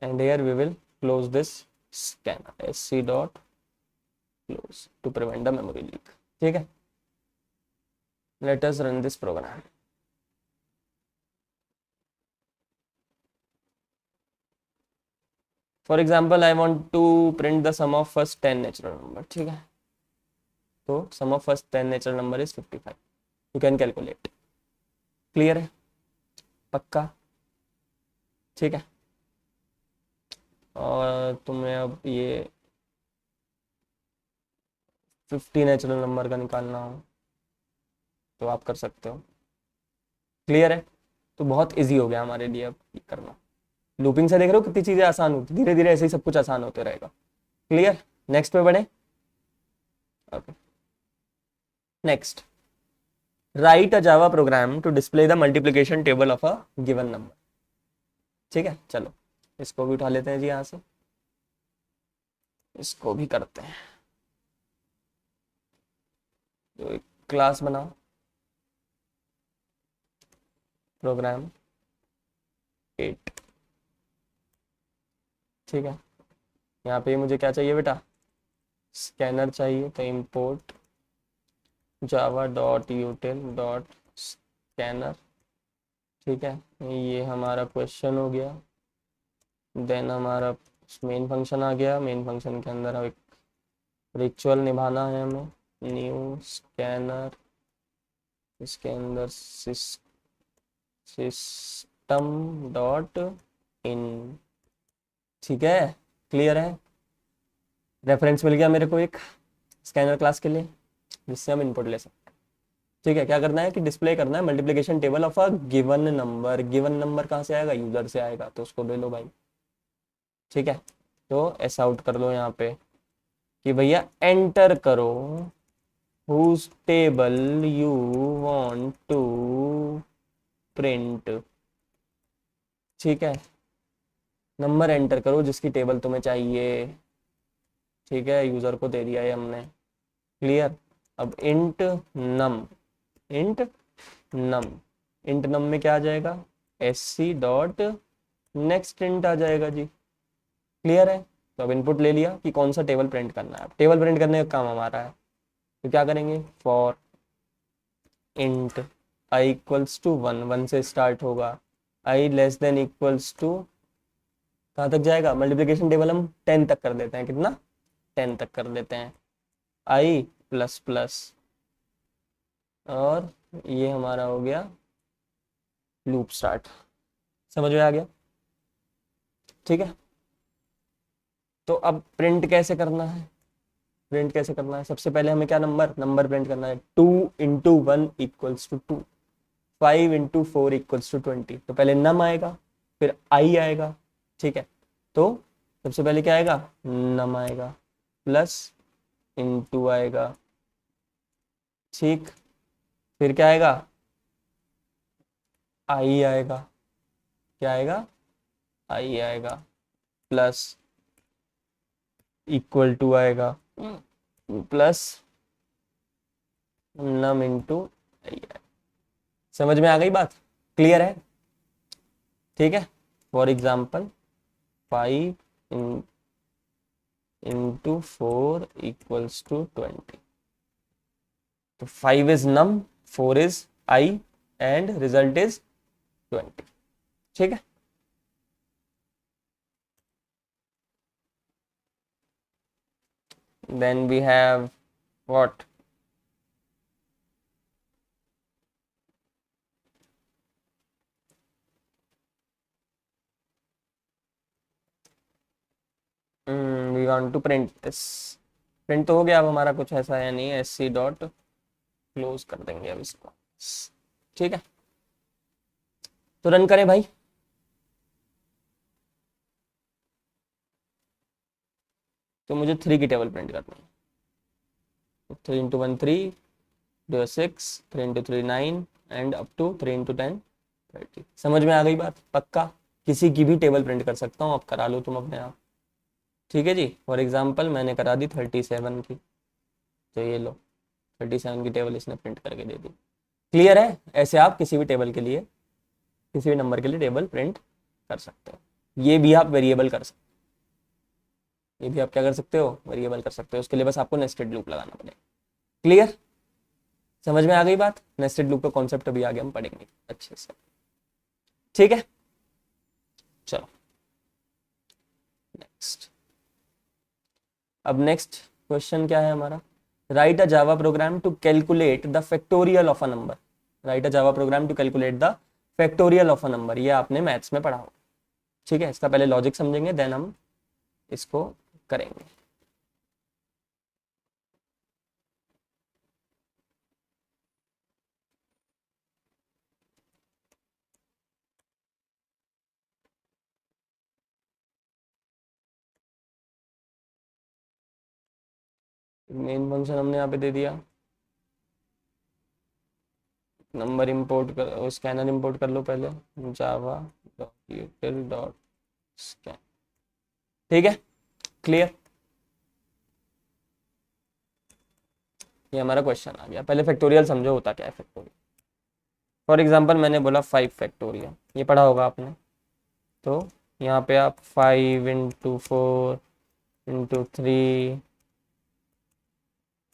And here we will close this scanner, sc dot close to prevent the memory leak. ठीक है, let us run this program. For example I want to print the sum of first 10 natural number. ठीक है, तो sum of first 10 natural number is 55। You can calculate. Clear है, पक्का। ठीक है, और तुम्हें अब ये 50 नेचुरल नंबर का निकालना हो तो आप कर सकते हो। क्लियर है, तो बहुत इजी हो गया हमारे लिए अब ये करना। लूपिंग से देख रहे हो कितनी चीज़ें आसान होती, धीरे धीरे ऐसे ही सब कुछ आसान होते रहेगा। क्लियर, नेक्स्ट पे बढ़े। Okay, next, write a Java program to display the multiplication table of a given number. ठीक है, चलो इसको भी उठा लेते हैं जी यहाँ से, इसको भी करते हैं। तो एक क्लास बनाओ, प्रोग्राम 8। ठीक है, यहाँ पे मुझे क्या चाहिए बेटा, स्कैनर चाहिए, तो import Java dot util dot scanner. ठीक है, ये हमारा क्वेश्चन हो गया। देन हमारा मेन फंक्शन आ गया, मेन फंक्शन के अंदर एक रिचुअल निभाना है हमें, न्यू स्कैनर, इसके अंदर सिस्टम डॉट इन। ठीक है, क्लियर है, रेफरेंस मिल गया मेरे को एक स्कैनर क्लास के लिए, जिससे हम इनपुट ले सकते हैं। ठीक है, क्या करना है कि डिस्प्ले करना है multiplication table of a given number. Given number कहाँ से आएगा, यूजर से आएगा, तो उसको ले लो भाई। ठीक है, तो ऐसा आउट कर लो यहाँ पे कि भैया एंटर करो whose table you want to print। ठीक है, नंबर एंटर करो जिसकी टेबल तुम्हें चाहिए। ठीक है, यूजर को दे दिया है हमने। क्लियर। अब नम इंट नम इंट नम में क्या आ जाएगा, S C dot next int आ जाएगा जी। क्लियर है। तो अब इनपुट ले लिया कि कौन सा टेबल प्रिंट करना है। अब टेबल प्रिंट करने का काम हमारा है, तो क्या करेंगे, for int I equals to 1, 1 से स्टार्ट होगा, I less than equals to, कहाँ तक जाएगा, मल्टीप्लिकेशन टेबल हम 10 तक कर देते हैं। कितना, 10 तक कर देते हैं। आई प्लस प्लस, और ये हमारा हो गया लूप स्टार्ट। समझ में आ गया। ठीक है, तो अब प्रिंट कैसे करना है, प्रिंट कैसे करना है, सबसे पहले हमें क्या, नंबर प्रिंट करना है। 2 into 1 equals to 2, 5 into 4 equals to 20। तो पहले नम आएगा, फिर आई आएगा। ठीक है, तो सबसे पहले क्या आएगा, नम आएगा, प्लस इंटू आएगा। ठीक, फिर क्या आएगा, आई आएगा। क्या आएगा, आई आएगा, प्लस इक्वल टू आएगा, प्लस नम इंटू आई। समझ में आ गई बात, क्लियर है। ठीक है, for example 5 into 4 equals to 20। तो 5 is num, 4 is I, and result is 20। ठीक है, then we have what, we want to print this। Print तो हो गया। अब हमारा कुछ ऐसा है नहीं, एस सी डॉट क्लोज कर देंगे अब इसको। ठीक है, तो रन करें भाई। तो मुझे 3 की टेबल प्रिंट करनी है। 3 into 1 3, 2 6, 3 into 3 9, and up to 3 into 10 30। समझ में आ गई बात, पक्का। किसी की भी टेबल प्रिंट कर सकता हूँ, अब करा लो तुम अपने आप। ठीक है जी, फॉर एग्जाम्पल मैंने करा दी 37 की, तो ये लो 37 की टेबल इसने प्रिंट करके दे दी। क्लियर है। ऐसे आप किसी भी टेबल के लिए, किसी भी नंबर के लिए टेबल प्रिंट कर सकते हो। ये भी आप वेरिएबल कर सकते हो, ये भी आप क्या कर सकते हो, वेरिएबल कर सकते हो। उसके लिए बस आपको नेस्टेड लूप लगाना पड़ेगा। क्लियर, समझ में आ गई बात। नेस्टेड लूप का कॉन्सेप्ट अभी आगे हम पढ़ेंगे अच्छे से। ठीक है, चलो नेक्स्ट। अब नेक्स्ट क्वेश्चन क्या है हमारा, write a Java program to calculate the factorial of a number. Write a Java program to calculate the factorial of a number. ये आपने मैथ्स में पढ़ा हो। ठीक है, इसका पहले लॉजिक समझेंगे, देन हम इसको करेंगे। मेन फंक्शन हमने यहाँ पे दे दिया, नंबर इंपोर्ट कर, स्कैनर इंपोर्ट कर लो पहले, जावा डॉट स्कैन। ठीक है, क्लियर। ये हमारा क्वेश्चन आ गया। पहले फैक्टोरियल समझो होता क्या है फैक्टोरियल। फॉर एग्जांपल मैंने बोला 5 फैक्टोरियल, ये पढ़ा होगा आपने। तो यहाँ पे आप 5 इंटू 4 इंटू 3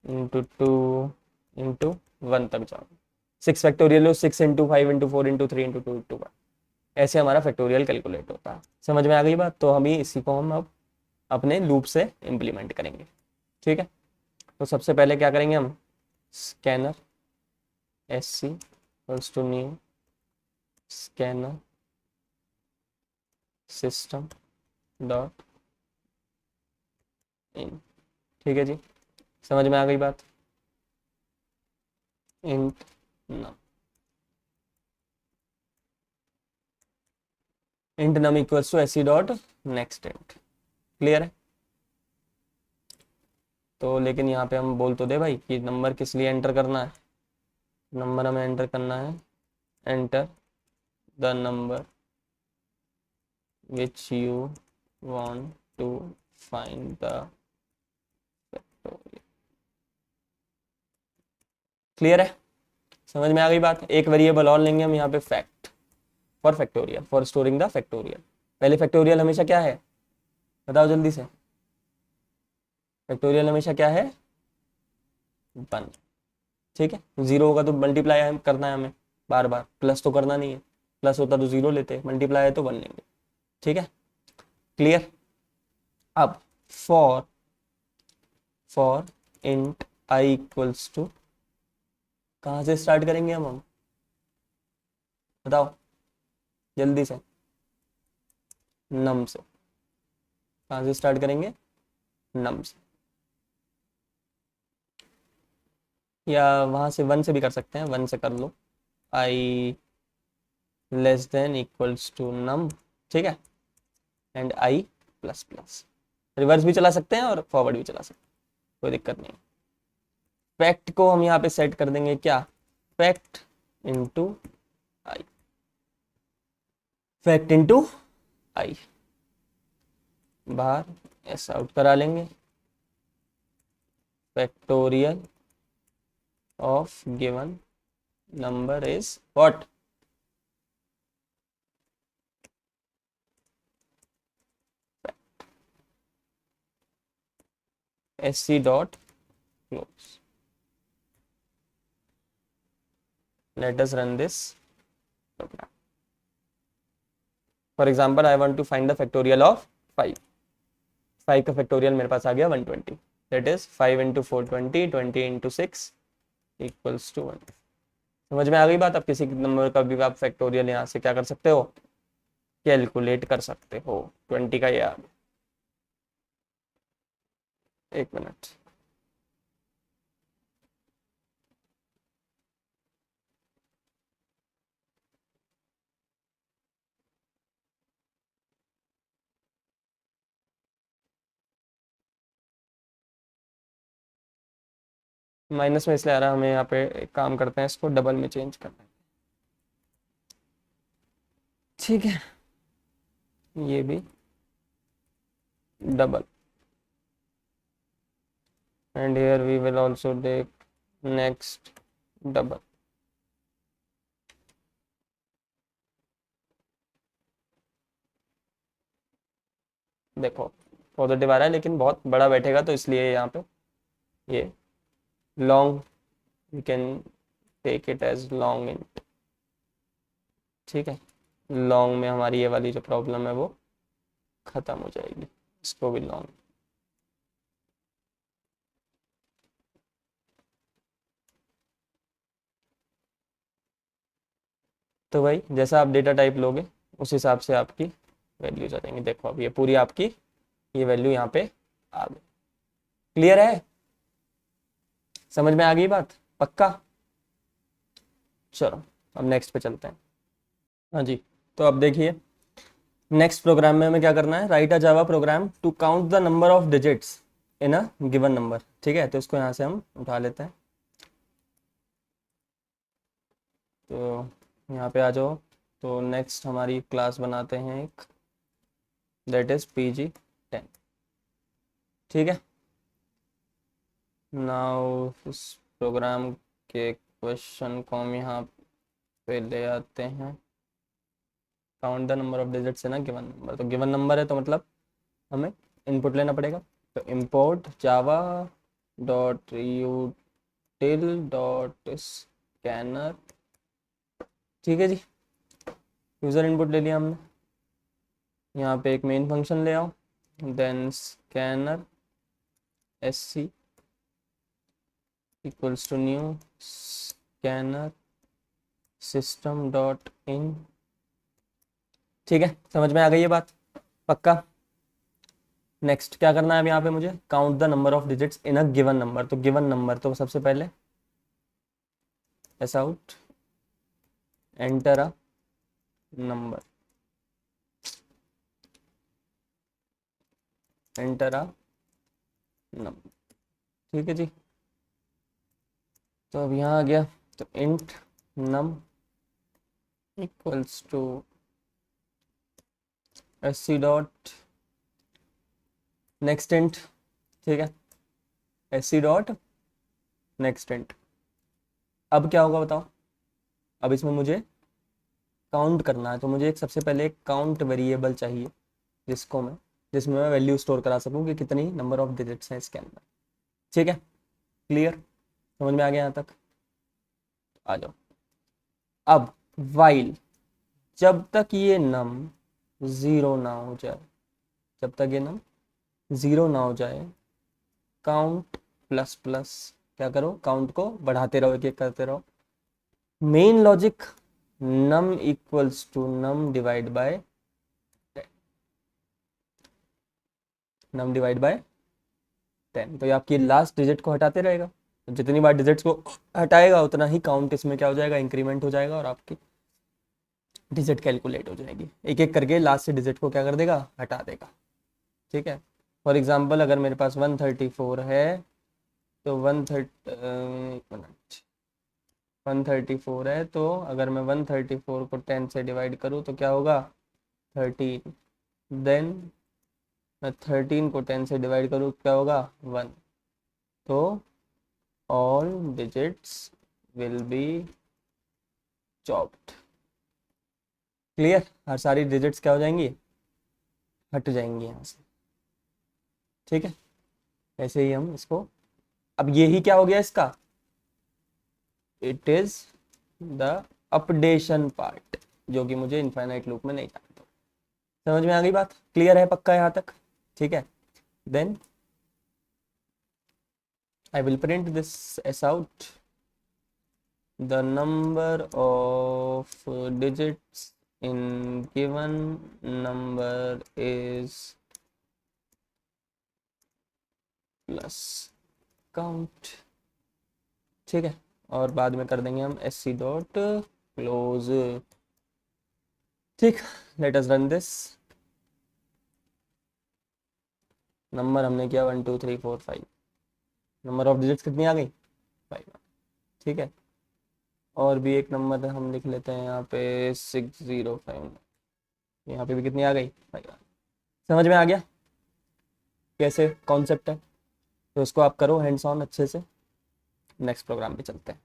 इंटू 2 इंटू 1 तक जाओ। 6 फैक्टोरियल हो, 6 into 5 into 4 into 3 into 2 into 1। ऐसे हमारा फैक्टोरियल कैलकुलेट होता है। समझ में आ गई बात। तो हम ही इसी को हम अब अपने लूप से इम्प्लीमेंट करेंगे। ठीक है, तो सबसे पहले क्या करेंगे हम, scanner S C to new scanner system dot in. ठीक है जी, समझ में आ गई बात। Int num, int num equals to S C dot next int. Clear है। तो लेकिन यहाँ पे हम बोल तो दे भाई कि नंबर किस लिए एंटर करना है। नंबर हमें एंटर करना है, enter the number which you want to find the factorial। Clear है, समझ में आ गई बात। एक वेरिएबल और लेंगे हम यहाँ पे, fact for factorial, for storing the factorial. पहले फैक्टोरियल हमेशा क्या है, बताओ जल्दी से। फैक्टोरियल हमेशा क्या है, 1। ठीक है, जीरो होगा तो मल्टीप्लाई करना है हमें बार बार, प्लस तो करना नहीं है, प्लस होता तो जीरो लेते, मल्टीप्लाई है तो 1 लेंगे। ठीक है, क्लियर। अब for for int I equals to, कहाँ से स्टार्ट करेंगे हम बताओ जल्दी से, नम से। कहाँ से स्टार्ट करेंगे, नम से, या वहां से 1 से भी कर सकते हैं, 1 से कर लो। आई लेस देन इक्वल्स टू नम, ठीक है, and I plus plus. Reverse भी चला सकते हैं और फॉरवर्ड भी चला सकते हैं, कोई दिक्कत नहीं। फैक्ट को हम यहाँ पे सेट कर देंगे क्या, फैक्ट इंटू आई, फैक्ट इंटू आई, बाहर एस आउट करा लेंगे। Factorial of given number is what, sc dot close। Let us run this program. For example, I want to find the factorial of 5। 5 का फैक्टोरियल मेरे पास आ गया 120। That is 5 into 420, 20 into 6 equals to 1। समझ में आ गई बात। अब किसी नंबर का भी आप फैक्टोरियल यहाँ से क्या कर सकते हो, कैलकुलेट कर सकते हो। 20 का ये आ गया, एक मिनट। माइनस में इसलिए आ रहा है, हमें यहाँ पे एक काम करते हैं, इसको डबल में चेंज करते हैं। ठीक है, ये भी double, and here we will also take next double। देखो पॉजिटिव आ रहा है लेकिन बहुत बड़ा बैठेगा, तो इसलिए यहाँ पे ये long, we can take it as long int. ठीक है, लॉन्ग में हमारी ये वाली जो प्रॉब्लम है वो खत्म हो जाएगी, इसको भी लॉन्ग। तो भाई जैसा आप डेटा टाइप लोगे उस हिसाब से आपकी वैल्यूज आ जाएंगी। देखो अब ये पूरी आपकी ये वैल्यू यहाँ पे आ गई। क्लियर है, समझ में आ गई बात, पक्का। चलो अब नेक्स्ट पे चलते हैं। हाँ जी, तो अब देखिए नेक्स्ट प्रोग्राम में हमें क्या करना है, write a Java program to count the number of digits in a given number. ठीक है, तो इसको यहाँ से हम उठा लेते हैं। तो यहाँ पे आ जाओ। तो नेक्स्ट हमारी क्लास बनाते हैं एक, दैट इज PG10। ठीक है, नाउ इस प्रोग्राम के क्वेश्चन को हम यहाँ पे ले आते हैं। Count the number of digits in a given number, तो गिवन नंबर है तो मतलब हमें इनपुट लेना पड़ेगा। तो इम्पोर्ट जावा डॉट यूटिल डॉट स्कैनर। ठीक है जी, यूज़र इनपुट ले लिया हमने। यहाँ पे एक मेन फंक्शन ले आओ, then scanner SC equals to new scanner system dot in. ठीक है, समझ में आ गई ये बात, पक्का। नेक्स्ट क्या करना है अब यहाँ पे मुझे, count the number of digits in a given number. तो गिवन नंबर, तो सबसे पहले S out enter a number, enter a number. ठीक है जी। तो अब यहाँ आ गया, तो int num equals to SC dot next int, ठीक है, एससी डॉट नेक्स्ट इंट। अब क्या होगा बताओ, अब इसमें मुझे काउंट करना है, तो मुझे एक सबसे पहले एक काउंट वेरिएबल चाहिए जिसमें मैं वैल्यू स्टोर करा सकूं कि कितनी नंबर ऑफ डिजिट्स हैं इसके अंदर। ठीक है, क्लियर, समझ में आ गया यहाँ तक? आ जाओ। अब वाइल, जब तक ये नम ज़ीरो ना हो जाए, जब तक ये नम ज़ीरो ना हो जाए, काउंट प्लस प्लस, क्या करो, काउंट को बढ़ाते रहो, एक एक करते रहो। Main logic, num equals to num divide by num divide by 10। तो ये आपकी लास्ट डिजिट को हटाते रहेगा, तो जितनी बार डिजिट्स को हटाएगा उतना ही काउंट इसमें क्या हो जाएगा, इंक्रीमेंट हो जाएगा, और आपकी डिजिट कैलकुलेट हो जाएगी। एक एक करके लास्ट से डिजिट को क्या कर देगा, हटा देगा। ठीक है, फॉर एग्जांपल अगर मेरे पास 134 है, तो 134 है, तो अगर मैं 134 को 10 से डिवाइड करूँ तो क्या होगा, 13। देन मैं 13 को 10 से डिवाइड करूँ क्या होगा, 1। तो all digits will be chopped. Clear, हर सारी डिजिट्स क्या हो जाएंगी, हट जाएंगी यहाँ से। ठीक है, ऐसे ही हम इसको, अब यही क्या हो गया इसका, it is the updation part, जो कि मुझे इनफाइनाइट लूप में नहीं जानता। समझ में आ गई बात, क्लियर है पक्का यहाँ तक? ठीक है, then I will print this S out, the number of digits in given number is plus count। ठीक है, और बाद में कर देंगे हम sc डॉट क्लोज। ठीक, late us run this. Number हमने किया 1 2 3 4 5, नंबर ऑफ डिजिट्स कितनी आ गई, 5। ठीक है, और भी एक नंबर हम लिख लेते हैं यहाँ पे 605, यहाँ पे भी कितनी आ गई, 5। समझ में आ गया कैसे कॉन्सेप्ट है? तो इसको आप करो हैंड्स ऑन अच्छे से। नेक्स्ट प्रोग्राम पे चलते हैं।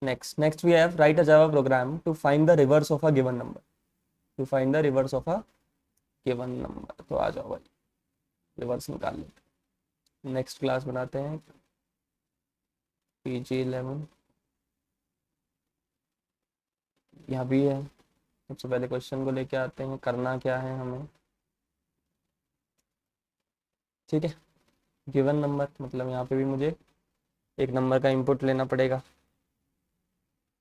Next we have write a Java program to find the reverse of a given number, to find the reverse of a given number. तो आ जाओ भाई, रिवर्स निकाल लेते हैं। नेक्स्ट क्लास बनाते हैं PG11, यहाँ भी है। सबसे पहले क्वेश्चन को लेके आते हैं, करना क्या है हमें। ठीक है, गिवन नंबर मतलब यहाँ पे भी मुझे एक नंबर का इनपुट लेना पड़ेगा।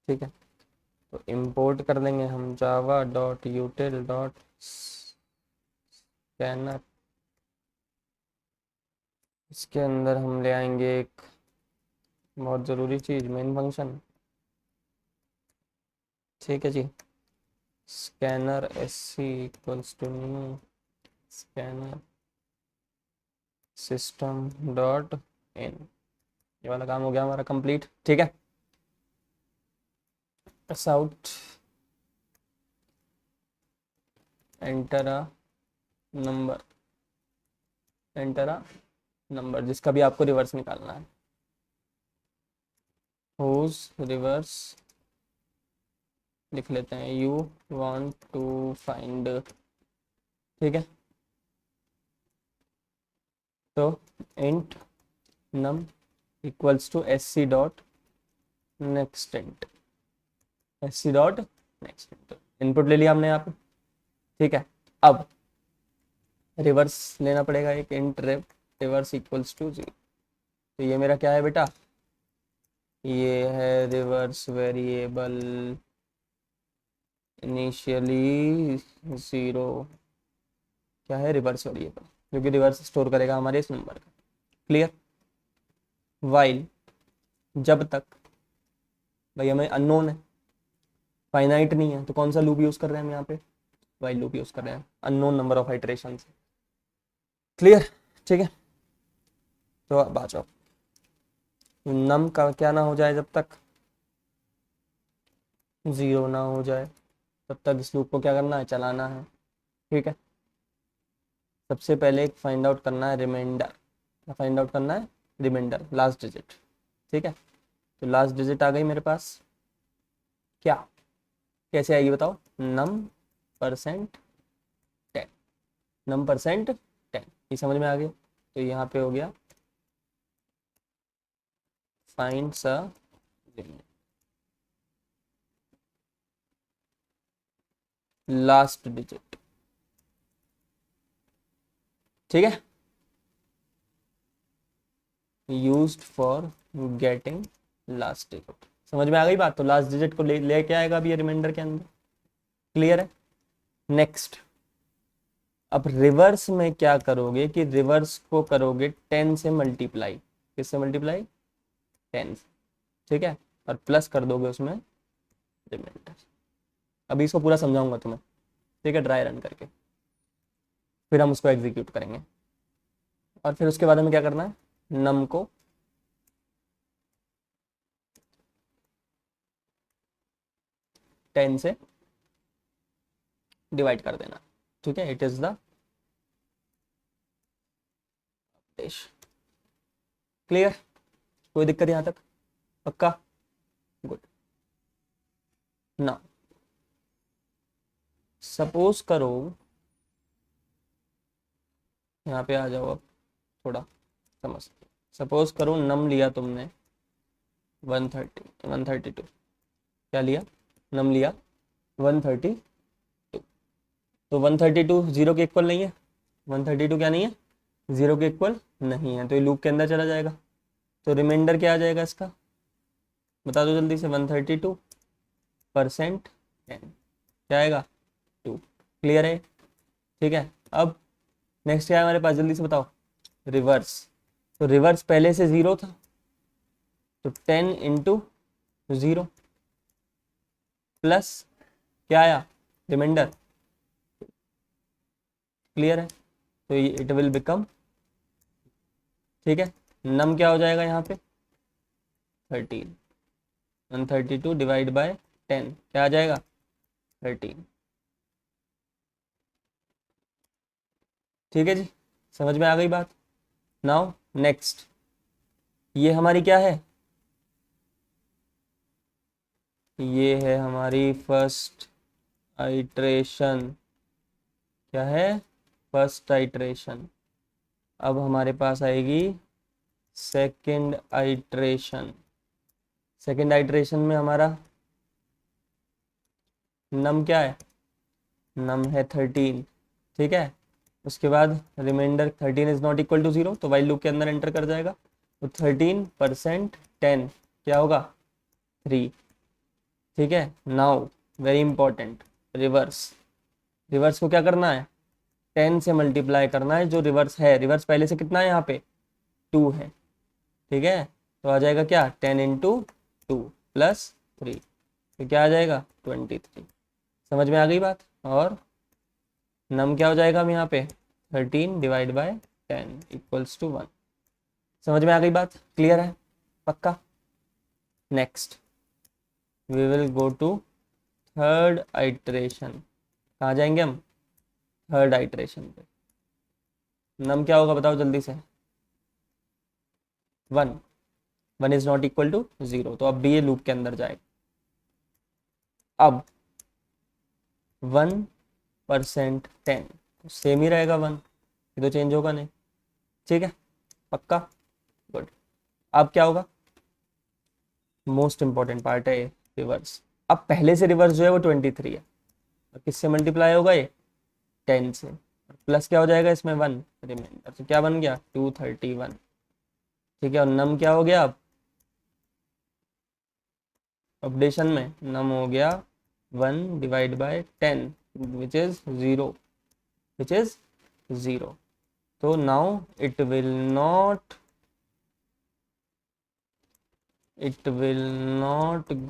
ठीक है, तो इंपोर्ट कर देंगे हम जावा डॉट यूटिल डॉट स्कैनर। इसके अंदर हम ले आएंगे एक बहुत ज़रूरी चीज़, मेन फंक्शन। ठीक है जी, scanner SC equals to new scanner system dot in. ये वाला काम हो गया हमारा कंप्लीट। ठीक है, S out, enter a number, enter a number जिसका भी आपको रिवर्स निकालना है, whose रिवर्स लिख लेते हैं यू वांट टू फाइंड। ठीक है, तो int num equals to SC dot next int, SC dot next int. Input ले लिया हमने यहाँ पे। ठीक है, अब रिवर्स लेना पड़ेगा, एक इंट रिवर्स इक्वल्स टू 0। तो ये मेरा क्या है बेटा, ये है रिवर्स वेरिएबल इनिशियली 0। क्या है, रिवर्स वेरिएबल, जो कि रिवर्स स्टोर करेगा हमारे इस नंबर का। क्लियर, वाइल, जब तक, भाई हमें अननोन है, फाइनाइट नहीं है, तो कौन सा लूप यूज कर रहे हैं हम यहाँ पे, वाइल लूप यूज कर रहे हैं, unknown number of iteration. Clear, ठीक है, तो अब आ जाओ, नम का क्या ना हो जाए, जब तक 0 ना हो जाए तब तक इस लूप को क्या करना है, चलाना है। ठीक है, सबसे पहले एक फाइंड आउट करना है रिमाइंडर। क्या फाइंड आउट करना है, रिमाइंडर, लास्ट डिजिट। ठीक है, तो लास्ट डिजिट आ गई मेरे पास। क्या कैसे आएगी बताओ, नम परसेंट 10, नम परसेंट 10, ये समझ में आ गया। तो यहाँ पे हो गया फाइंड स लास्ट डिजिट। ठीक है, used for getting last digit. समझ में आ गई बात। तो लास्ट डिजिट को लेके आएगा अभी ये रिमाइंडर के अंदर। क्लियर है। नेक्स्ट, अब रिवर्स में क्या करोगे कि रिवर्स को करोगे 10 से मल्टीप्लाई। किससे मल्टीप्लाई, 10 से। ठीक है, और प्लस कर दोगे उसमें रिमाइंडर। अभी इसको पूरा समझाऊंगा तुम्हें। ठीक है, ड्राई रन करके फिर हम उसको एग्जीक्यूट करेंगे। और फिर उसके बाद हमें क्या करना है, नम को 10 से डिवाइड कर देना। ठीक है, इट इज द क्लियर, कोई दिक्कत यहाँ तक, पक्का, गुड। ना सपोज करो, यहाँ पे आ जाओ अब, थोड़ा समझ। सपोज करो नम लिया तुमने 132, क्या लिया, नम लिया 132। तो 132 जीरो के इक्वल नहीं है, 132 क्या नहीं है, जीरो के इक्वल नहीं है, तो ये लूप के अंदर चला जाएगा। तो रिमाइंडर क्या आ जाएगा इसका, बता दो जल्दी से, 132 परसेंट 10, क्या आएगा, 2। क्लियर है। ठीक है, अब नेक्स्ट क्या है हमारे पास, जल्दी से बताओ, रिवर्स। तो रिवर्स पहले से 0 था, तो 10 इंटू 0 प्लस क्या आया, रिमाइंडर। क्लियर है, तो ये इट विल बिकम, ठीक है, नम क्या हो जाएगा यहाँ पे 13, 132 डिवाइड बाय 10 क्या आ जाएगा 13। ठीक है जी, समझ में आ गई बात। नाउ नेक्स्ट, ये हमारी क्या है, ये है हमारी फर्स्ट आइट्रेशन। क्या है, फर्स्ट आइट्रेशन। अब हमारे पास आएगी सेकंड आइट्रेशन। सेकंड आइट्रेशन में हमारा नम क्या है, नम है 13। ठीक है, उसके बाद remainder 13 is not equal to 0, तो वाइल लूप के अंदर एंटर कर जाएगा। तो 13 परसेंट 10 क्या होगा 3। ठीक है, now very important, reverse. Reverse को क्या करना है, 10 से मल्टीप्लाई करना है, जो रिवर्स है, रिवर्स पहले से कितना है यहाँ पे 2 है। ठीक है, तो आ जाएगा क्या 10 इंटू 2 प्लस 3, तो क्या आ जाएगा 23। समझ में आ गई बात। और नम क्या हो जाएगा हम यहाँ पे 13 डिवाइड बाय 10 इक्वल्स टू 1। समझ में आ गई बात, क्लियर है, पक्का। Next we will go to third iteration. कहाँ जाएंगे हम, थर्ड आइट्रेशन पे। नम क्या होगा बताओ जल्दी से, 1, 1 इज नॉट इक्वल टू 0, तो अब भी ये लूप के अंदर जाएगा। अब 1 परसेंट 10 सेम ही रहेगा 1, ये तो चेंज होगा नहीं। ठीक है, पक्का, गुड। अब क्या होगा, मोस्ट इंपॉर्टेंट पार्ट है रिवर्स। अब पहले से रिवर्स जो है वो 23 है, और किससे मल्टीप्लाई होगा ये 10 से, प्लस क्या हो जाएगा इसमें 1 रिमाइंडर, तो क्या बन गया 231। ठीक है, और नम क्या हो गया, अब अपडेशन में नम हो गया 1 divide by 10 which is 0, which is 0। तो now it will not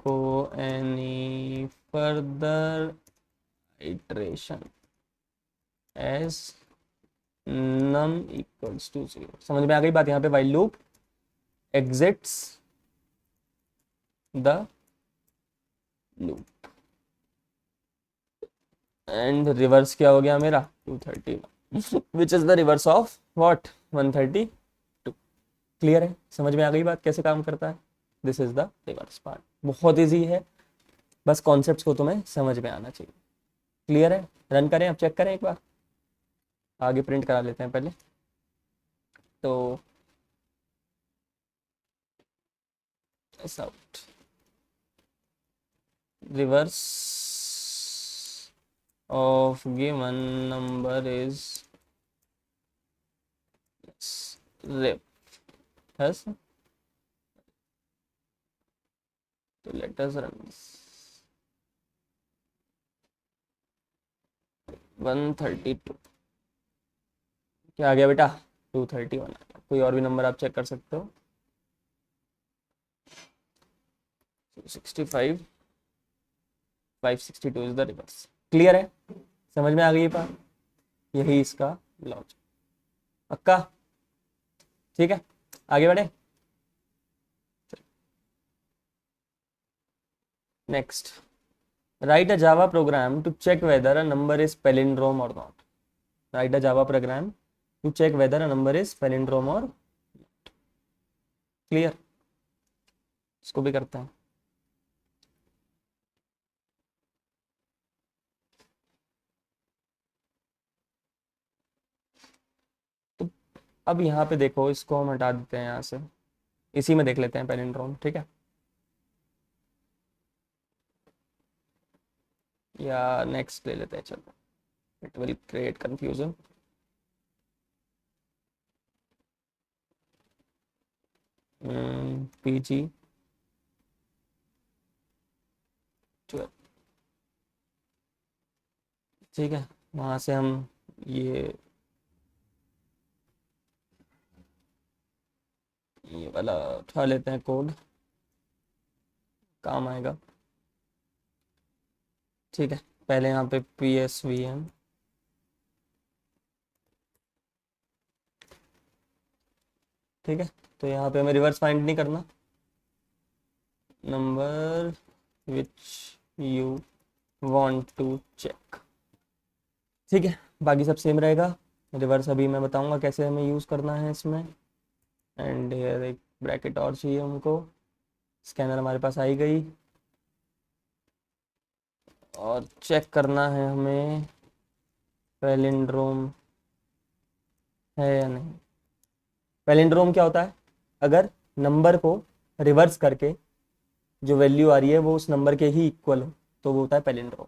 go any further iteration as num equals to 0। समझ में आ गई बात। यहाँ पे while loop exits the loop and reverse क्या हो गया मेरा 231 which is the reverse of what 132। Clear है, समझ में आ गई बात कैसे काम करता है। This is the reverse part, बहुत इजी है, बस कॉन्सेप्ट्स को तुम्हें समझ में आना चाहिए। क्लियर है, रन करें, अब चेक करें एक बार, आगे प्रिंट करा लेते हैं पहले तो out reverse of given number is rep yes, so let us run this 132 क्या आ गया बेटा 231 आ गया। कोई और भी नंबर आप चेक कर सकते हो 65 562 इज द रिवर्स। क्लियर है, समझ में आ गई बात, यही इसका लॉजिक। पक्का, ठीक है, आगे बढ़े। Next, write a Java program to check whether a number is palindrome or not. Write a Java program to check whether a number is palindrome or not. Clear, इसको भी करते हैं। तो अब यहाँ पे देखो, इसको हम हटा देते हैं यहाँ से, इसी में देख लेते हैं पैलिंड्रोम, ठीक है, या नेक्स्ट ले लेते हैं, चलो, it will create confusion. PG 12, ठीक है, वहाँ से हम ये वाला उठा लेते हैं, कोड काम आएगा। ठीक है, पहले यहाँ पे PSVM, ठीक है, तो यहाँ पे हमें रिवर्स फाइंड नहीं करना, number which you want to check, ठीक है, बाकी सब सेम रहेगा। रिवर्स अभी मैं बताऊंगा कैसे हमें यूज़ करना है इसमें। एंड एक ब्रैकेट और चाहिए हमको, स्कैनर हमारे पास आई गई, और चेक करना है हमें पैलिंड्रोम है या नहीं। पैलिंड्रोम क्या होता है, अगर नंबर को रिवर्स करके जो वैल्यू आ रही है वो उस नंबर के ही इक्वल हो तो वो होता है पैलिंड्रोम।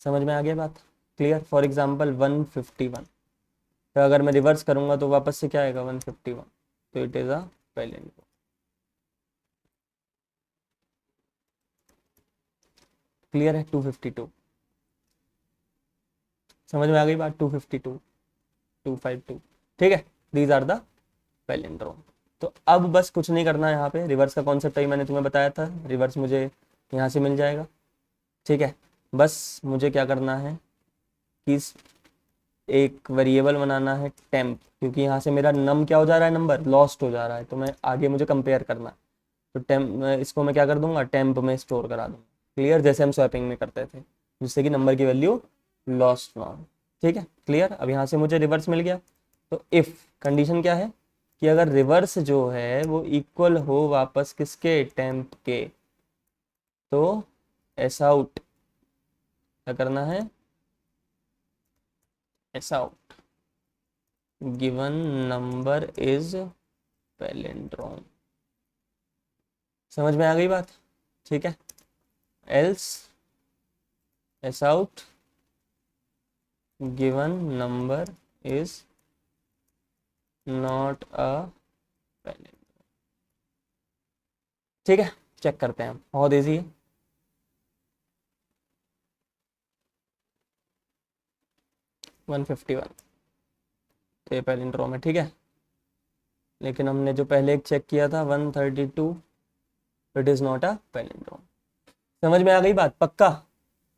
समझ में आ गया बात, क्लियर। फॉर एग्जांपल 151, तो अगर मैं रिवर्स करूंगा तो वापस से क्या आएगा 151, तो it is a palindrome. Clear है, 252, समझ में आ गई बात, 252 252, ठीक है, दीज आर द पैलिंड्रोम। तो अब बस कुछ नहीं करना है, यहाँ पे रिवर्स का कॉन्सेप्ट ही मैंने तुम्हें बताया था, रिवर्स मुझे यहाँ से मिल जाएगा, ठीक है। बस मुझे क्या करना है कि एक वेरिएबल बनाना है टेम्प, क्योंकि यहाँ से मेरा नम क्या हो जा रहा है, नंबर लॉस्ट हो जा रहा है, तो मैं आगे मुझे कंपेयर करना है, तो टेम्प इसको मैं क्या कर दूंगा, टेम्प में स्टोर करा दूंगा। क्लियर, जैसे हम स्वैपिंग में करते थे, जिससे कि नंबर की वैल्यू लॉस्ट ना हो, ठीक है, क्लियर। अब यहाँ से मुझे रिवर्स मिल गया, तो इफ़ कंडीशन क्या है कि अगर रिवर्स जो है वो इक्वल हो वापस किसके, टेम्प के, तो एस आउट क्या करना है, S out given number is palindrome. समझ में आ गई बात, ठीक है। Else S out given number is not a palindrome, ठीक है, चेक करते हैं, बहुत इजी है। वन 151 तो ये पैलिंड्रोम है, ठीक है, लेकिन हमने जो पहले एक चेक किया था 132, it is not a palindrome. समझ में आ गई बात, पक्का,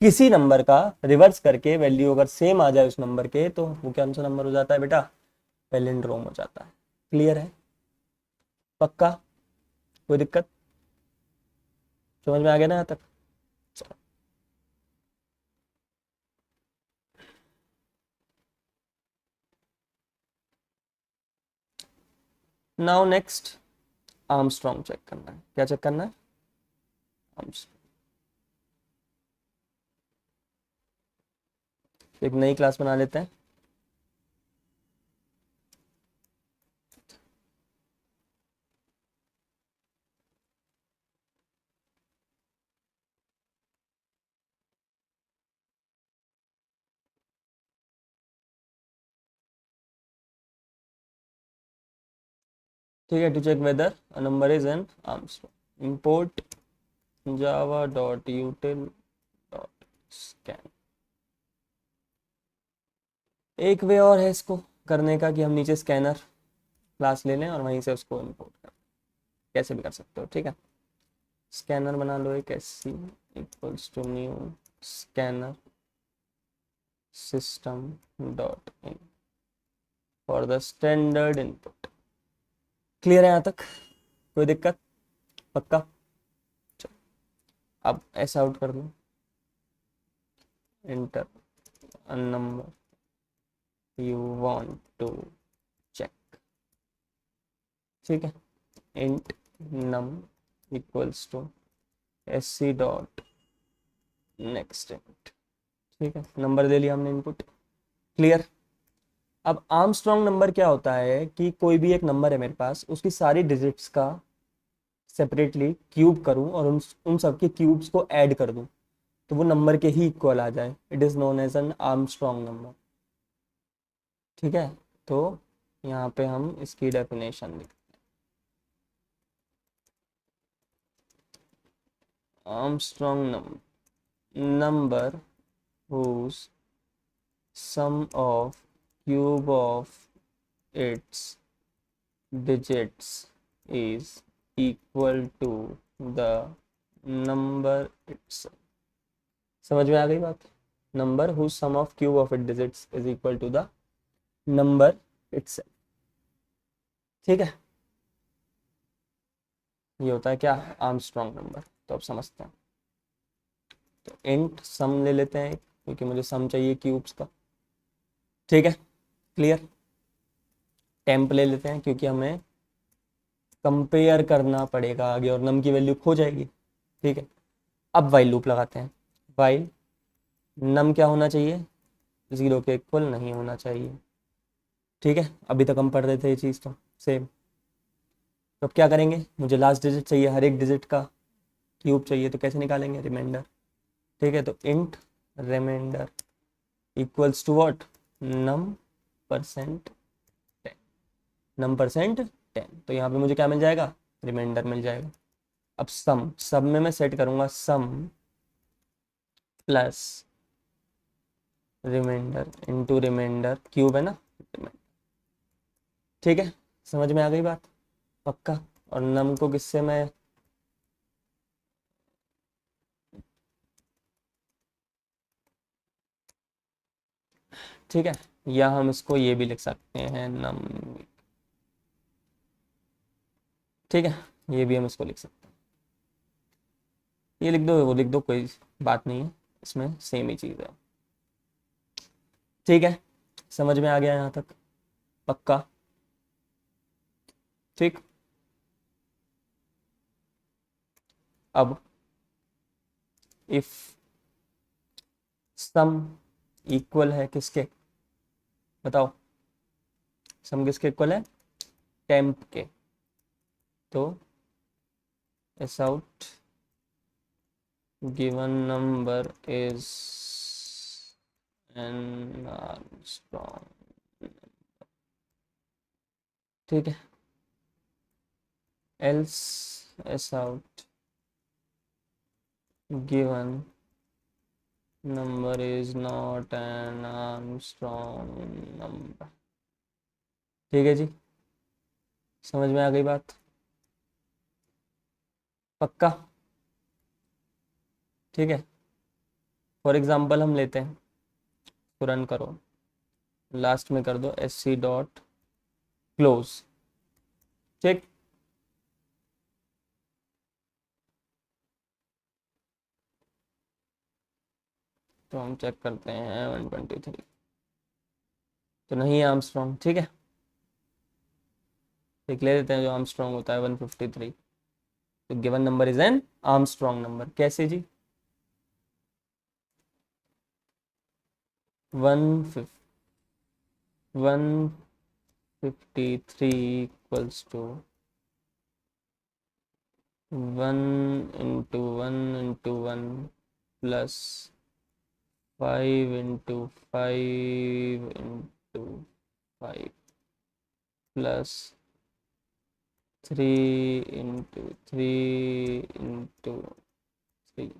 किसी नंबर का रिवर्स करके वैल्यू अगर सेम आ जाए उस नंबर के, तो वो कौन सा नंबर हो जाता है बेटा? पैलिंड्रोम हो जाता है। क्लियर है? पक्का? कोई दिक्कत? समझ में आ गया ना यहाँ तक? नाउ नेक्स्ट आर्मस्ट्रॉन्ग चेक करना है। क्या चेक करना है? आर्मस्ट्रॉन्ग। एक नई क्लास बना लेते हैं। ठीक है, to check whether a number is an Armstrong, import java.util.scan। एक वे और है इसको करने का कि हम नीचे स्कैनर क्लास ले लें और वहीं से उसको इंपोर्ट कर, कैसे भी कर सकते हो। ठीक है, स्कैनर बना लो एक SC equals to new scanner system dot in for the standard input. Clear है यहाँ तक? कोई दिक्कत? पक्का? चलो, अब ऐसा आउट कर दो, enter a number you want to check. ठीक है, int num equals to SC dot next int. ठीक है, नंबर दे लिया हमने इनपुट। क्लियर? अब आर्मस्ट्रॉन्ग नंबर क्या होता है कि कोई भी एक नंबर है मेरे पास, उसकी सारी डिजिट्स का सेपरेटली क्यूब करूं और उन सब के क्यूब्स को ऐड कर दूं, तो वो नंबर के ही इक्वल आ जाए। It is known as an Armstrong number. ठीक है, तो यहाँ पे हम इसकी डेफिनेशन लिख, Armstrong number whose sum of cube of its digits is equal to the number itself। समझ में आ गई बात? Number whose sum of cube of its digits is equal to the number itself। ठीक है, ये होता है क्या? Armstrong number. तो अब समझते हैं। तो इंट सम ले लेते हैं क्योंकि मुझे सम चाहिए क्यूब्स का। ठीक है, क्लियर? टेम्प ले लेते हैं क्योंकि हमें कंपेयर करना पड़ेगा आगे और नम की वैल्यू खो जाएगी। ठीक है, अब वाइल लूप लगाते हैं। वाइल नम क्या होना चाहिए? 0 के इक्वल नहीं होना चाहिए। ठीक है, अभी तक हम पढ़ रहे थे ये चीज़ तो सेम। तो अब क्या करेंगे? मुझे लास्ट डिजिट चाहिए, हर एक डिजिट का क्यूब चाहिए, तो कैसे निकालेंगे? रिमाइंडर। ठीक है, तो int reminder equals to what? Num percent 10। Num percent 10, तो यहाँ पे मुझे क्या मिल जाएगा? रिमाइंडर मिल जाएगा। अब सम, सब में मैं सेट करूंगा sum plus remainder into remainder, cube है ना। ठीक है, समझ में आ गई बात? पक्का? और नम को किससे मैं, ठीक है, या हम इसको ये भी लिख सकते हैं नम। ठीक है, ये भी हम इसको लिख सकते हैं। ये लिख दो, वो लिख दो, कोई बात नहीं है, इसमें सेम ही चीज़ है। ठीक है, समझ में आ गया यहाँ तक? पक्का? ठीक, अब इफ सम इक्वल है किसके? बताओ, सम किसके इक्वल है? टेम्प के। तो S out given number is an Armstrong. ठीक है, else S out given number is not an Armstrong number. ठीक है जी, समझ में आ गई बात? पक्का? ठीक है, फॉर एग्जाम्पल हम लेते हैं, तो रन करो, लास्ट में कर दो sc डॉट क्लोज, ठीक। तो हम चेक करते हैं 123, तो नहीं है आर्मस्ट्रॉन्ग, ठीक है। देख ले देते हैं, जो आर्मस्ट्रॉन्ग होता है 153, तो given number is an Armstrong number. कैसे जी? 153 equals to 1 × 1 × 1 plus 5 × 5 × 5 plus 3 × 3 × 3,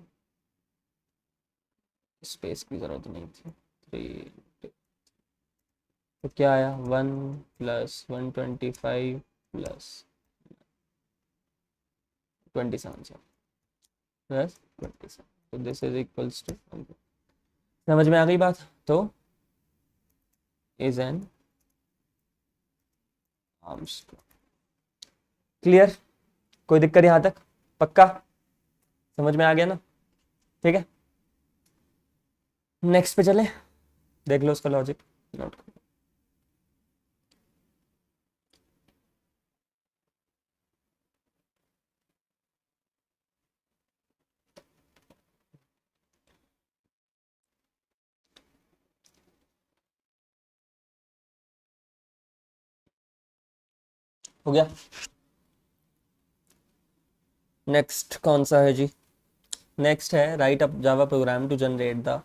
space की जरूरत नहीं थी, 3, तो क्या आया 1 + 125 + 27 प्लस 27, तो दिस इज इक्वल्स टू, समझ में आ गई बात? तो इज एन आर्मस्ट्रॉन्ग। क्लियर? कोई दिक्कत यहाँ तक? पक्का समझ में आ गया ना? ठीक है, नेक्स्ट पे चले, देख लो उसका लॉजिक, नोट करो। हो गया? नेक्स्ट कौन सा है जी? नेक्स्ट है write up Java program to generate the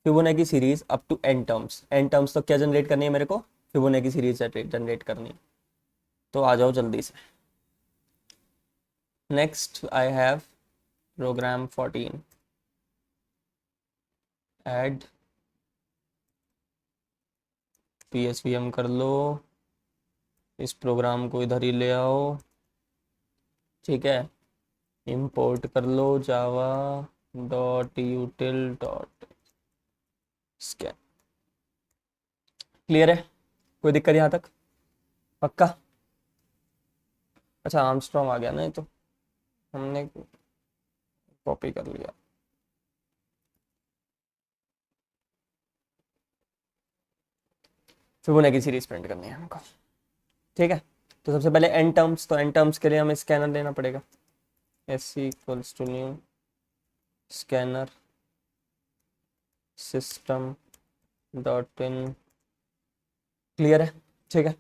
Fibonacci series up to n terms. n terms तो क्या जनरेट करनी है मेरे को? फिबोनाची सीरीज जनरेट करनी है। तो आ जाओ जल्दी से। Next I have program 14, add psvm कर लो, इस प्रोग्राम को इधर ही ले आओ, ठीक है। इंपोर्ट कर लो Java dot util dot scan. Clear है? कोई दिक्कत यहाँ तक? पक्का? अच्छा आर्मस्ट्रॉन्ग आ गया ना, ये तो हमने कॉपी कर लिया। फिबोनाची सीरीज प्रिंट करनी है हमको, ठीक है। तो सबसे पहले एन टर्म्स, तो एन टर्म्स के लिए हमें स्कैनर लेना पड़ेगा, sc equals to new scanner system dot in. Clear है? ठीक है।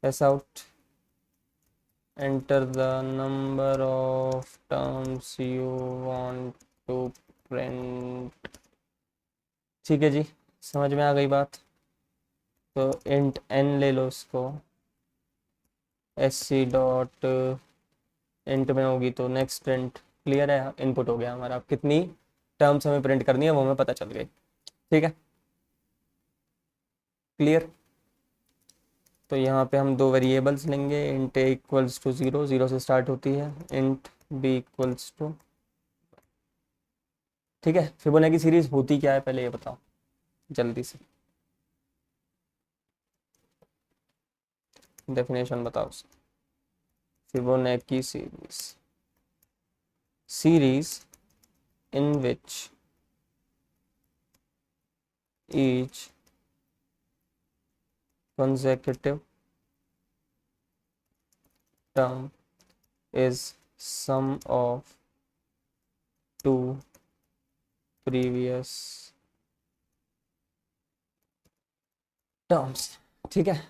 S out, enter the number of terms you want to print. ठीक है जी, समझ में आ गई बात? तो इंट n ले लो उसको, sc डॉट इंट में होगी तो नेक्स्ट प्रिंट। क्लियर है? इनपुट हो गया हमारा, कितनी टर्म्स हमें प्रिंट करनी है वो हमें पता चल गई, ठीक है। क्लियर? तो यहाँ पे हम दो वेरिएबल्स लेंगे, इंट a इक्वल्स टू 0, 0 से स्टार्ट होती है, इंट b इक्वल्स टू, ठीक है। फिबोनाची सीरीज होती क्या है पहले ये बताओ जल्दी से, डेफिनेशन बताओ। Fibonacci series in which each consecutive term is sum of two previous terms, ठीक है।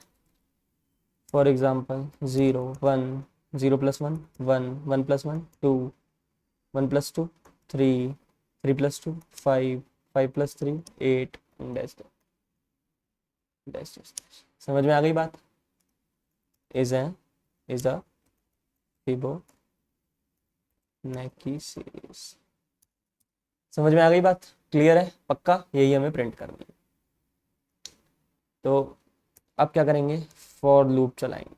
For example 0 1, 0 + 1 1, 1 + 1 2, 1 + 2 3, 3 + 2 5, 5 + 3 8, dash dash dash. समझ में आ गई बात? Is a Fibonacci series. समझ में आ गई बात? क्लियर है? पक्का यही हमें प्रिंट करनी है। तो अब क्या करेंगे, फॉर लूप चलाएंगे।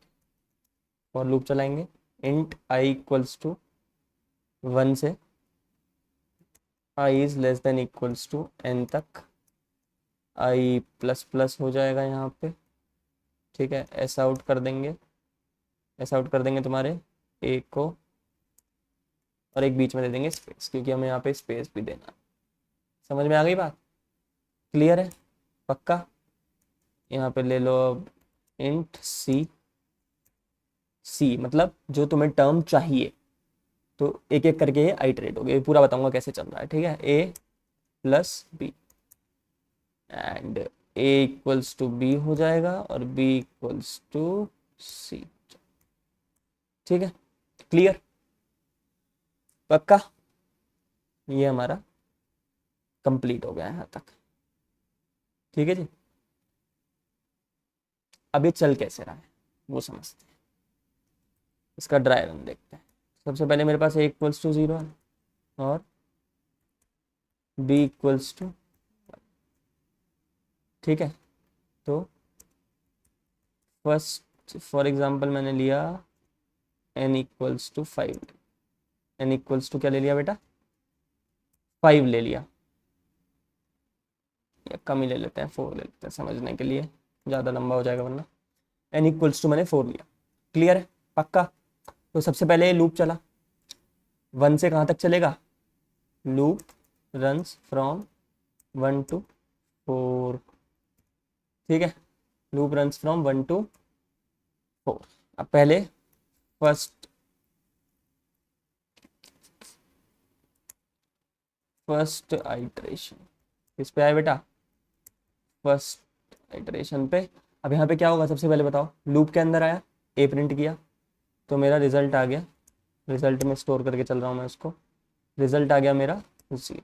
फॉर लूप चलाएंगे इंट i इक्वल्स टू 1 से I is less than equals to N तक, आई प्लस प्लस हो जाएगा यहाँ पे, ठीक है। एस आउट कर देंगे, एस आउट कर देंगे तुम्हारे ए को, और एक बीच में दे देंगे स्पेस, क्योंकि हमें यहाँ पे स्पेस भी देना। समझ में आ गई बात? क्लियर है? पक्का? यहाँ पे ले लो अब इंट सी, सी मतलब जो तुम्हें टर्म चाहिए, तो एक एक करके ये आइटरेट हो गया, पूरा बताऊंगा कैसे चल रहा है, ठीक है। A plus B and A equals to B हो जाएगा और बी इक्वल्स टू सी, ठीक है। क्लियर? पक्का? ये हमारा कंप्लीट हो गया यहाँ तक, ठीक है जी। अब ये चल कैसे रहा है वो समझते हैं, इसका ड्राई रन देखते हैं। सबसे पहले मेरे पास ए इक्वल्स टू 0 है और बी इक्वल्स टू, ठीक है। तो फर्स्ट फॉर एग्जांपल मैंने लिया n equals to 5, n equals to क्या ले लिया बेटा? 5 ले लिया, या कम ही ले लेते हैं, 4 ले लेते हैं समझने के लिए, ज़्यादा लंबा हो जाएगा वरना। n इक्वल्स टू मैंने 4 लिया। क्लियर है? पक्का? तो सबसे पहले ये लूप चला, 1 से कहाँ तक चलेगा? लूप रन्स फ्रॉम 1 to 4, ठीक है। Loop runs from 1 to 4। अब पहले फर्स्ट आइटरेशन किस पे आया बेटा? फर्स्ट आइटरेशन पे। अब यहाँ पे क्या होगा सबसे पहले बताओ? लूप के अंदर आया, ए प्रिंट किया, तो मेरा रिजल्ट आ गया, रिजल्ट में स्टोर करके चल रहा हूँ मैं उसको, रिजल्ट आ गया मेरा सी,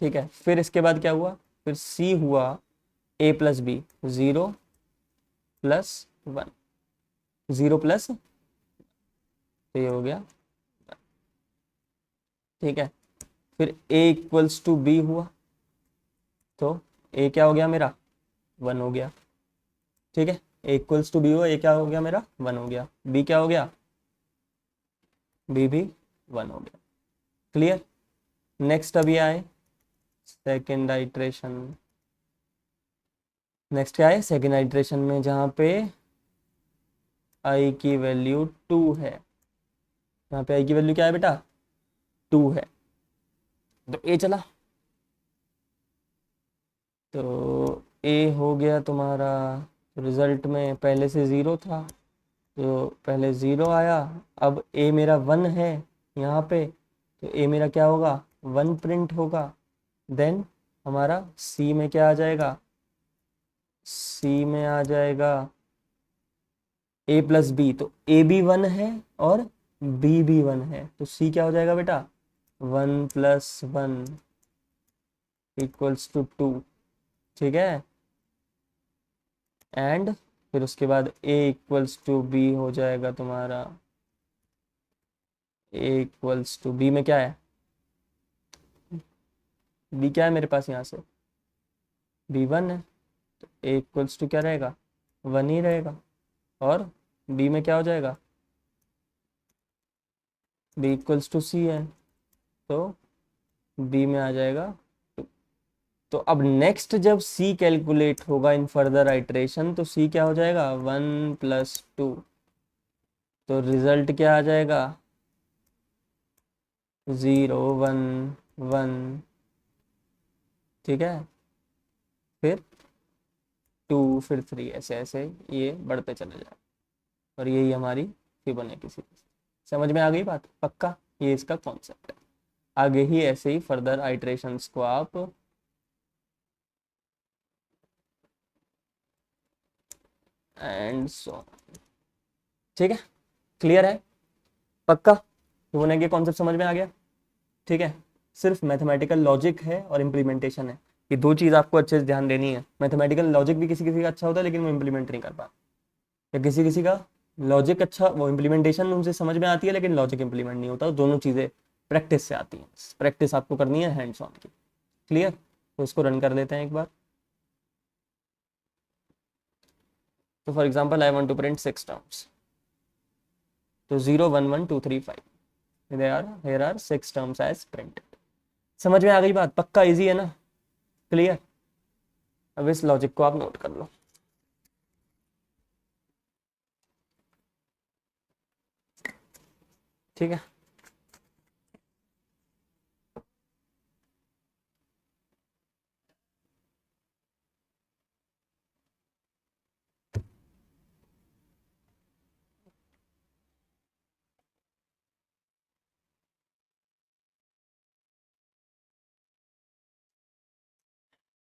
ठीक है। फिर इसके बाद क्या हुआ? फिर सी हुआ ए प्लस बी, 0 प्लस 1, 0 प्लस, तो ये हो गया, ठीक है। फिर ए इक्वल्स टू बी हुआ, तो ए क्या हो गया मेरा? 1 हो गया, ठीक है। ए इक्वल्स टू बी हुआ, ए क्या हो गया मेरा? 1 हो गया। बी क्या हो गया? बी भी 1 हो गया। क्लियर? नेक्स्ट अभी आए सेकेंड आइट्रेशन, नेक्स्ट क्या है सेकेंड आइट्रेशन में, जहाँ पे आई की वैल्यू 2 है, यहाँ पे आई की वैल्यू क्या है बेटा? 2 है। तो ए चला, तो ए हो गया तुम्हारा, रिजल्ट में पहले से 0 था, तो पहले 0 आया, अब ए मेरा 1 है यहाँ पे, तो ए मेरा क्या होगा? 1 प्रिंट होगा। देन हमारा सी में क्या आ जाएगा? सी में आ जाएगा ए प्लस बी, तो ए भी 1 है और बी भी 1 है, तो सी क्या हो जाएगा बेटा? 1 प्लस 1 इक्वल्स टू 2, ठीक है। एंड फिर उसके बाद ए इक्वल्स टू बी हो जाएगा तुम्हारा, ए इक्वल्स टू बी में क्या है? बी क्या है मेरे पास यहाँ से? बी 1 है, तो ए इक्वल्स टू क्या रहेगा? 1 ही रहेगा। और बी में क्या हो जाएगा? बी इक्वल्स टू सी है, तो बी में आ जाएगा 2। तो अब नेक्स्ट जब सी कैलकुलेट होगा इन फर्दर आइट्रेशन, तो सी क्या हो जाएगा? 1 प्लस 2, तो रिजल्ट क्या आ जाएगा? 0 1 1, ठीक है। फिर 2, फिर 3, ऐसे ऐसे ये बढ़ते चले जाए, और यही हमारी फिबोनाची सीरीज। समझ में आ गई बात? पक्का? ये इसका कॉन्सेप्ट है। आगे ही ऐसे ही फर्दर आइट्रेशंस को आप एंड सो, ठीक है। क्लियर है? पक्का? फिबोनाची कॉन्सेप्ट समझ में आ गया? ठीक है। सिर्फ मैथमेटिकल लॉजिक है और इम्प्लीमेंटेशन है, ये दो चीज़ आपको अच्छे से ध्यान देनी है। मैथमेटिकल लॉजिक भी किसी किसी का अच्छा होता है लेकिन वो इम्प्लीमेंट नहीं कर पाता, या किसी किसी का लॉजिक अच्छा, वो इम्प्लीमेंटेशन उनसे समझ में आती है लेकिन लॉजिक इम्प्लीमेंट नहीं होता। दोनों चीज़ें प्रैक्टिस से आती हैं, प्रैक्टिस आपको करनी है हैंड्स ऑन की। क्लियर? तो इसको रन कर लेते हैं एक बार। तो for example I want to print 6 terms, तो 0 1 1 2 3 5, here are 6 terms as printed. समझ में आ गई बात? पक्का इजी है ना? क्लियर? अब इस लॉजिक को आप नोट कर लो। ठीक है,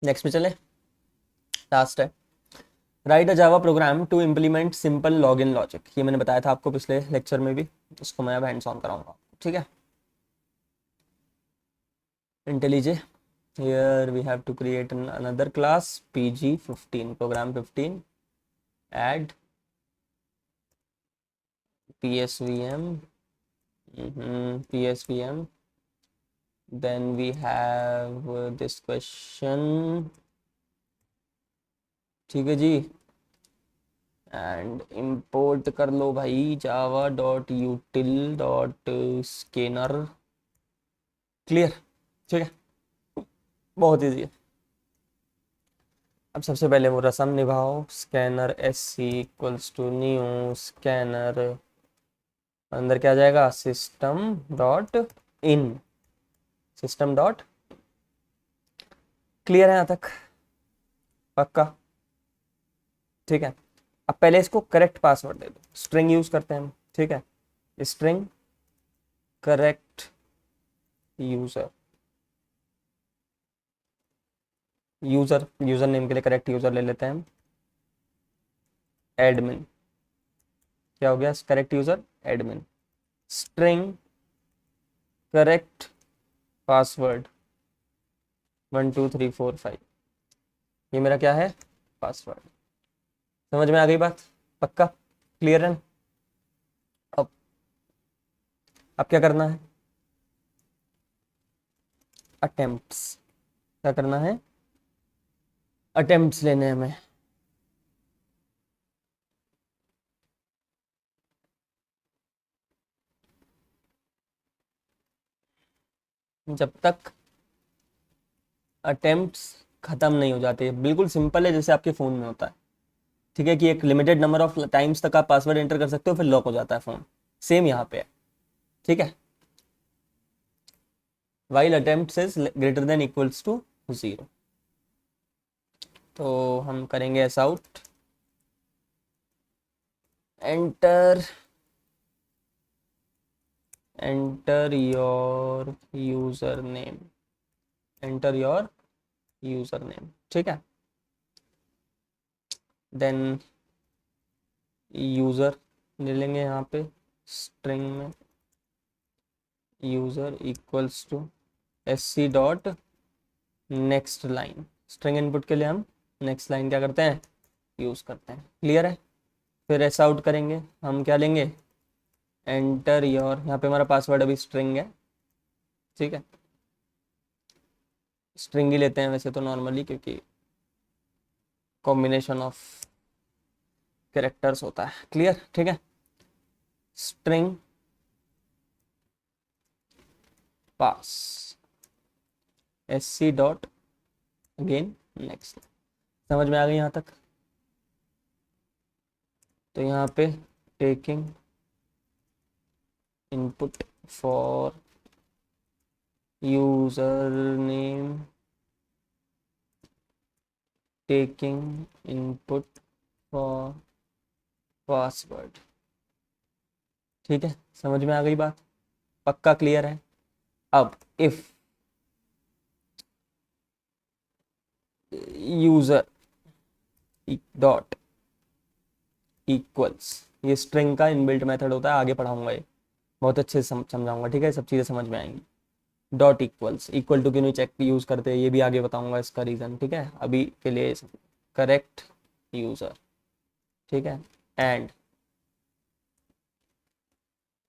नेक्स्ट पे चले। लास्ट है, write a Java program to implement simple login logic. ये मैंने बताया था आपको पिछले लेक्चर में भी, इसको मैं अब हैंड्स ऑन कराऊंगा। ठीक है, IntelliJ, here we have to create another class pg15 program 15, add psvm, psvm, then we have this question, ठीक है जी, एंड import कर लो भाई java.util.scanner। क्लियर? ठीक है, बहुत ईजी है। अब सबसे पहले वो रसम निभाओ, scanner S C equals to new scanner, अंदर क्या आ जाएगा, system dot in, system dot. Clear है यहाँ तक? पक्का? ठीक है, अब पहले इसको करेक्ट पासवर्ड दे दो, स्ट्रिंग यूज करते हैं हम। ठीक है, string correct user, user name के लिए करेक्ट यूजर ले लेते हैं हम, एडमिन। क्या हो गया, correct user admin. String correct password 1 2 3 4 5, ये मेरा क्या है, पासवर्ड। समझ में आ गई बात? पक्का? क्लियर है? अब अब क्या करना है, अटेम्प्ट्स। क्या करना है, अटेम्प्ट्स लेने हैं हमें। जब तक अटेम्प्ट्स खत्म नहीं हो जाते, बिल्कुल सिंपल है जैसे आपके फ़ोन में होता है। ठीक है, कि एक लिमिटेड नंबर ऑफ टाइम्स तक आप पासवर्ड एंटर कर सकते हो, फिर लॉक हो जाता है फ़ोन। सेम यहाँ पे है। ठीक है, while attempts is greater than equals to 0, तो हम करेंगे S out, enter enter your user name, enter your user name. ठीक है, देन यूजर ले लेंगे यहाँ पे स्ट्रिंग में, user equals to S C dot next line. String input के लिए हम नेक्स्ट लाइन क्या करते हैं, यूज करते हैं। क्लियर है? फिर एस आउट करेंगे, हम क्या लेंगे, एंटर योर, यहाँ पे हमारा पासवर्ड अभी स्ट्रिंग है। ठीक है, स्ट्रिंग ही लेते हैं वैसे तो नॉर्मली, क्योंकि कॉम्बिनेशन ऑफ कैरेक्टर्स होता है। क्लियर? ठीक है, string pass S C dot again next. समझ में आ गई यहाँ तक? तो यहाँ पे taking input for user name, taking input for password. ठीक है, समझ में आ गई बात? पक्का क्लियर है? अब इफ यूजर डॉट इक्वल्स, ये स्ट्रिंग का इनबिल्ट मेथड होता है, आगे पढ़ाऊंगा ये, बहुत अच्छे से समझाऊंगा। ठीक है, सब चीज़ें समझ में आएंगी। डॉट इक्वल्स, इक्वल टू क्यों नहीं चेक यूज करते, ये भी आगे बताऊंगा इसका रीज़न। ठीक है, अभी के लिए करेक्ट यूजर। ठीक है, and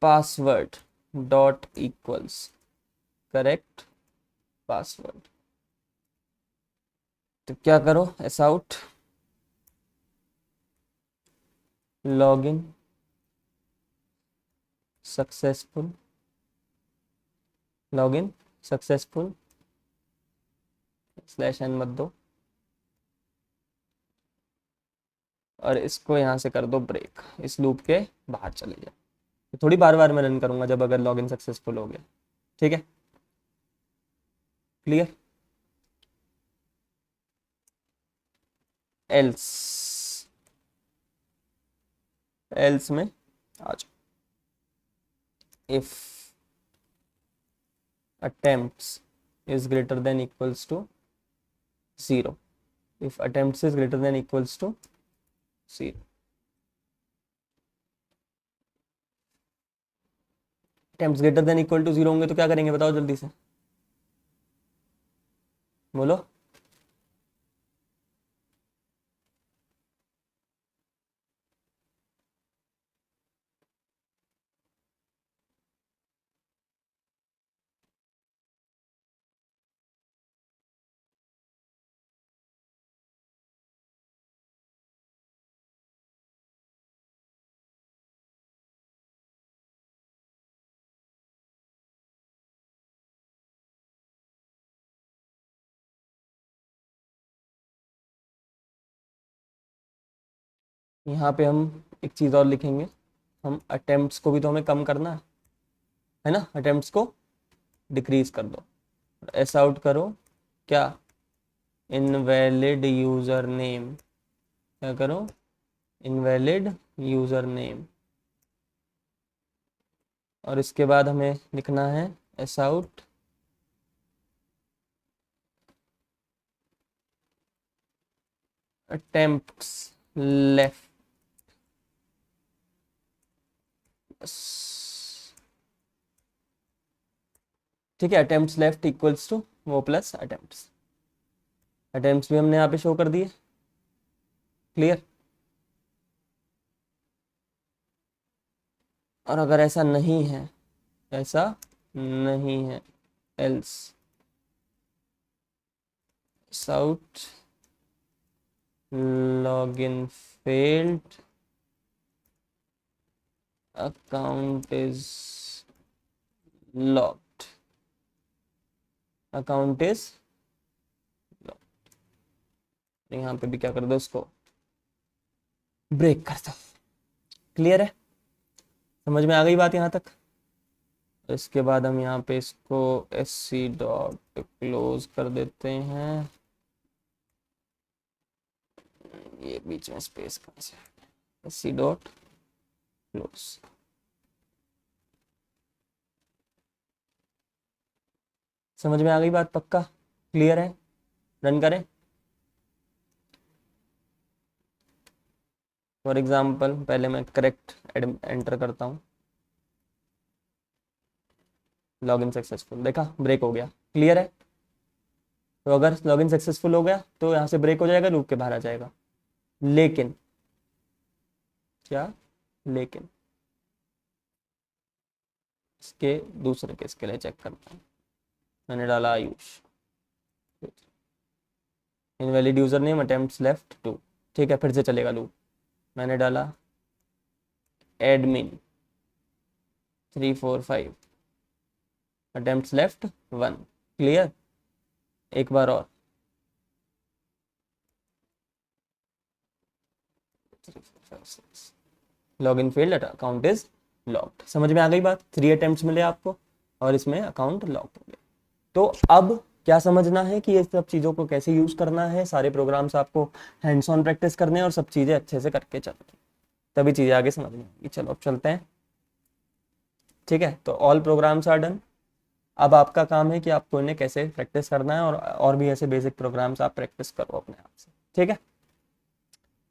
password dot equals correct password. तो क्या करो, S out, login successful, login successful, slash N मत दो और इसको यहाँ से कर दो ब्रेक, इस लूप के बाहर चले जाए। तो थोड़ी बार बार मैं रन करूंगा जब अगर लॉगिन सक्सेसफुल हो गया, ठीक है, क्लियर। एल्स, एल्स में आ जाओ, if attempts is greater than equals to 0, if attempts is greater than equals to 0, attempts greater than equal to 0 होंगे तो क्या करेंगे बताओ जल्दी से, बोलो। यहाँ पे हम एक चीज़ और लिखेंगे, हम अटेम्प्ट्स को भी तो हमें कम करना है ना, अटेम्प्ट्स को डिक्रीज कर दो, ऐसा आउट करो क्या, इनवैलिड यूजर नेम, क्या करो, इनवैलिड यूजर नेम, और इसके बाद हमें लिखना है एस आउट अटेम्प्ट्स लेफ्ट, ठीक है, अटेम्प्ट्स लेफ्ट इक्वल्स टू वो प्लस अटेम्प्ट्स, अटेम्प्ट्स भी हमने यहाँ पे शो कर दिए, क्लियर। और अगर ऐसा नहीं है, ऐसा नहीं है, else out login failed, account is locked, account is locked, यहाँ पे भी क्या कर दो, इसको ब्रेक कर दो, क्लियर है, समझ में आ गई बात यहाँ तक। इसके बाद हम यहाँ पे इसको sc डॉट क्लोज कर देते हैं, ये बीच में स्पेस कहाँ से, sc डॉट क्लोज, समझ में आ गई बात, पक्का क्लियर है, रन करें। फॉर एग्जाम्पल पहले मैं करेक्ट एंटर करता हूँ, लॉगिन सक्सेसफुल, देखा ब्रेक हो गया, क्लियर है। तो अगर लॉगिन सक्सेसफुल हो गया तो यहाँ से ब्रेक हो जाएगा, लूप के बाहर आ जाएगा, लेकिन क्या, लेकिन इसके दूसरे केस के लिए चेक करता हूँ, मैंने डाला Ayush, invalid user name attempts left 2, ठीक है, फिर से चलेगा लूप, मैंने डाला एडमिन 345 अटेम्प्ट्स लेफ्ट 1, क्लियर। एक बार और, login failed account is locked, समझ में आ गई बात, 3 अटेम्प्ट्स मिले आपको और इसमें अकाउंट लॉक हो गया। तो अब क्या समझना है कि ये सब चीज़ों को कैसे यूज़ करना है, सारे प्रोग्राम्स आपको हैंड्स ऑन प्रैक्टिस करने हैं और सब चीज़ें अच्छे से करके चलना, तभी चीज़ें आगे समझ में आएगी। चलो अब चलते हैं, ठीक है, तो ऑल प्रोग्राम्स आर डन। अब आपका काम है कि आपको इन्हें कैसे प्रैक्टिस करना है, और भी ऐसे बेसिक प्रोग्राम्स आप प्रैक्टिस करो अपने आप से, ठीक है।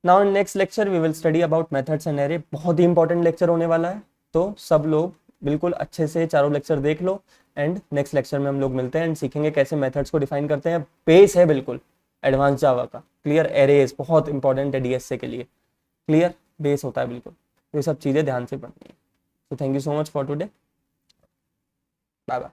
Now in next lecture we will study about methods and array, बहुत ही इंपॉर्टेंट लेक्चर होने वाला है, तो सब लोग बिल्कुल अच्छे से चारों लेक्चर देख लो, एंड नेक्स्ट लेक्चर में हम लोग मिलते हैं एंड सीखेंगे कैसे मेथड्स को डिफाइन करते हैं, बेस है बिल्कुल एडवांस जावा का, क्लियर। एरेज बहुत इंपॉर्टेंट है डीएसए के लिए, क्लियर, बेस होता है बिल्कुल, तो ये सब चीज़ें ध्यान से पढ़नी है। तो thank you so much for today, bye bye.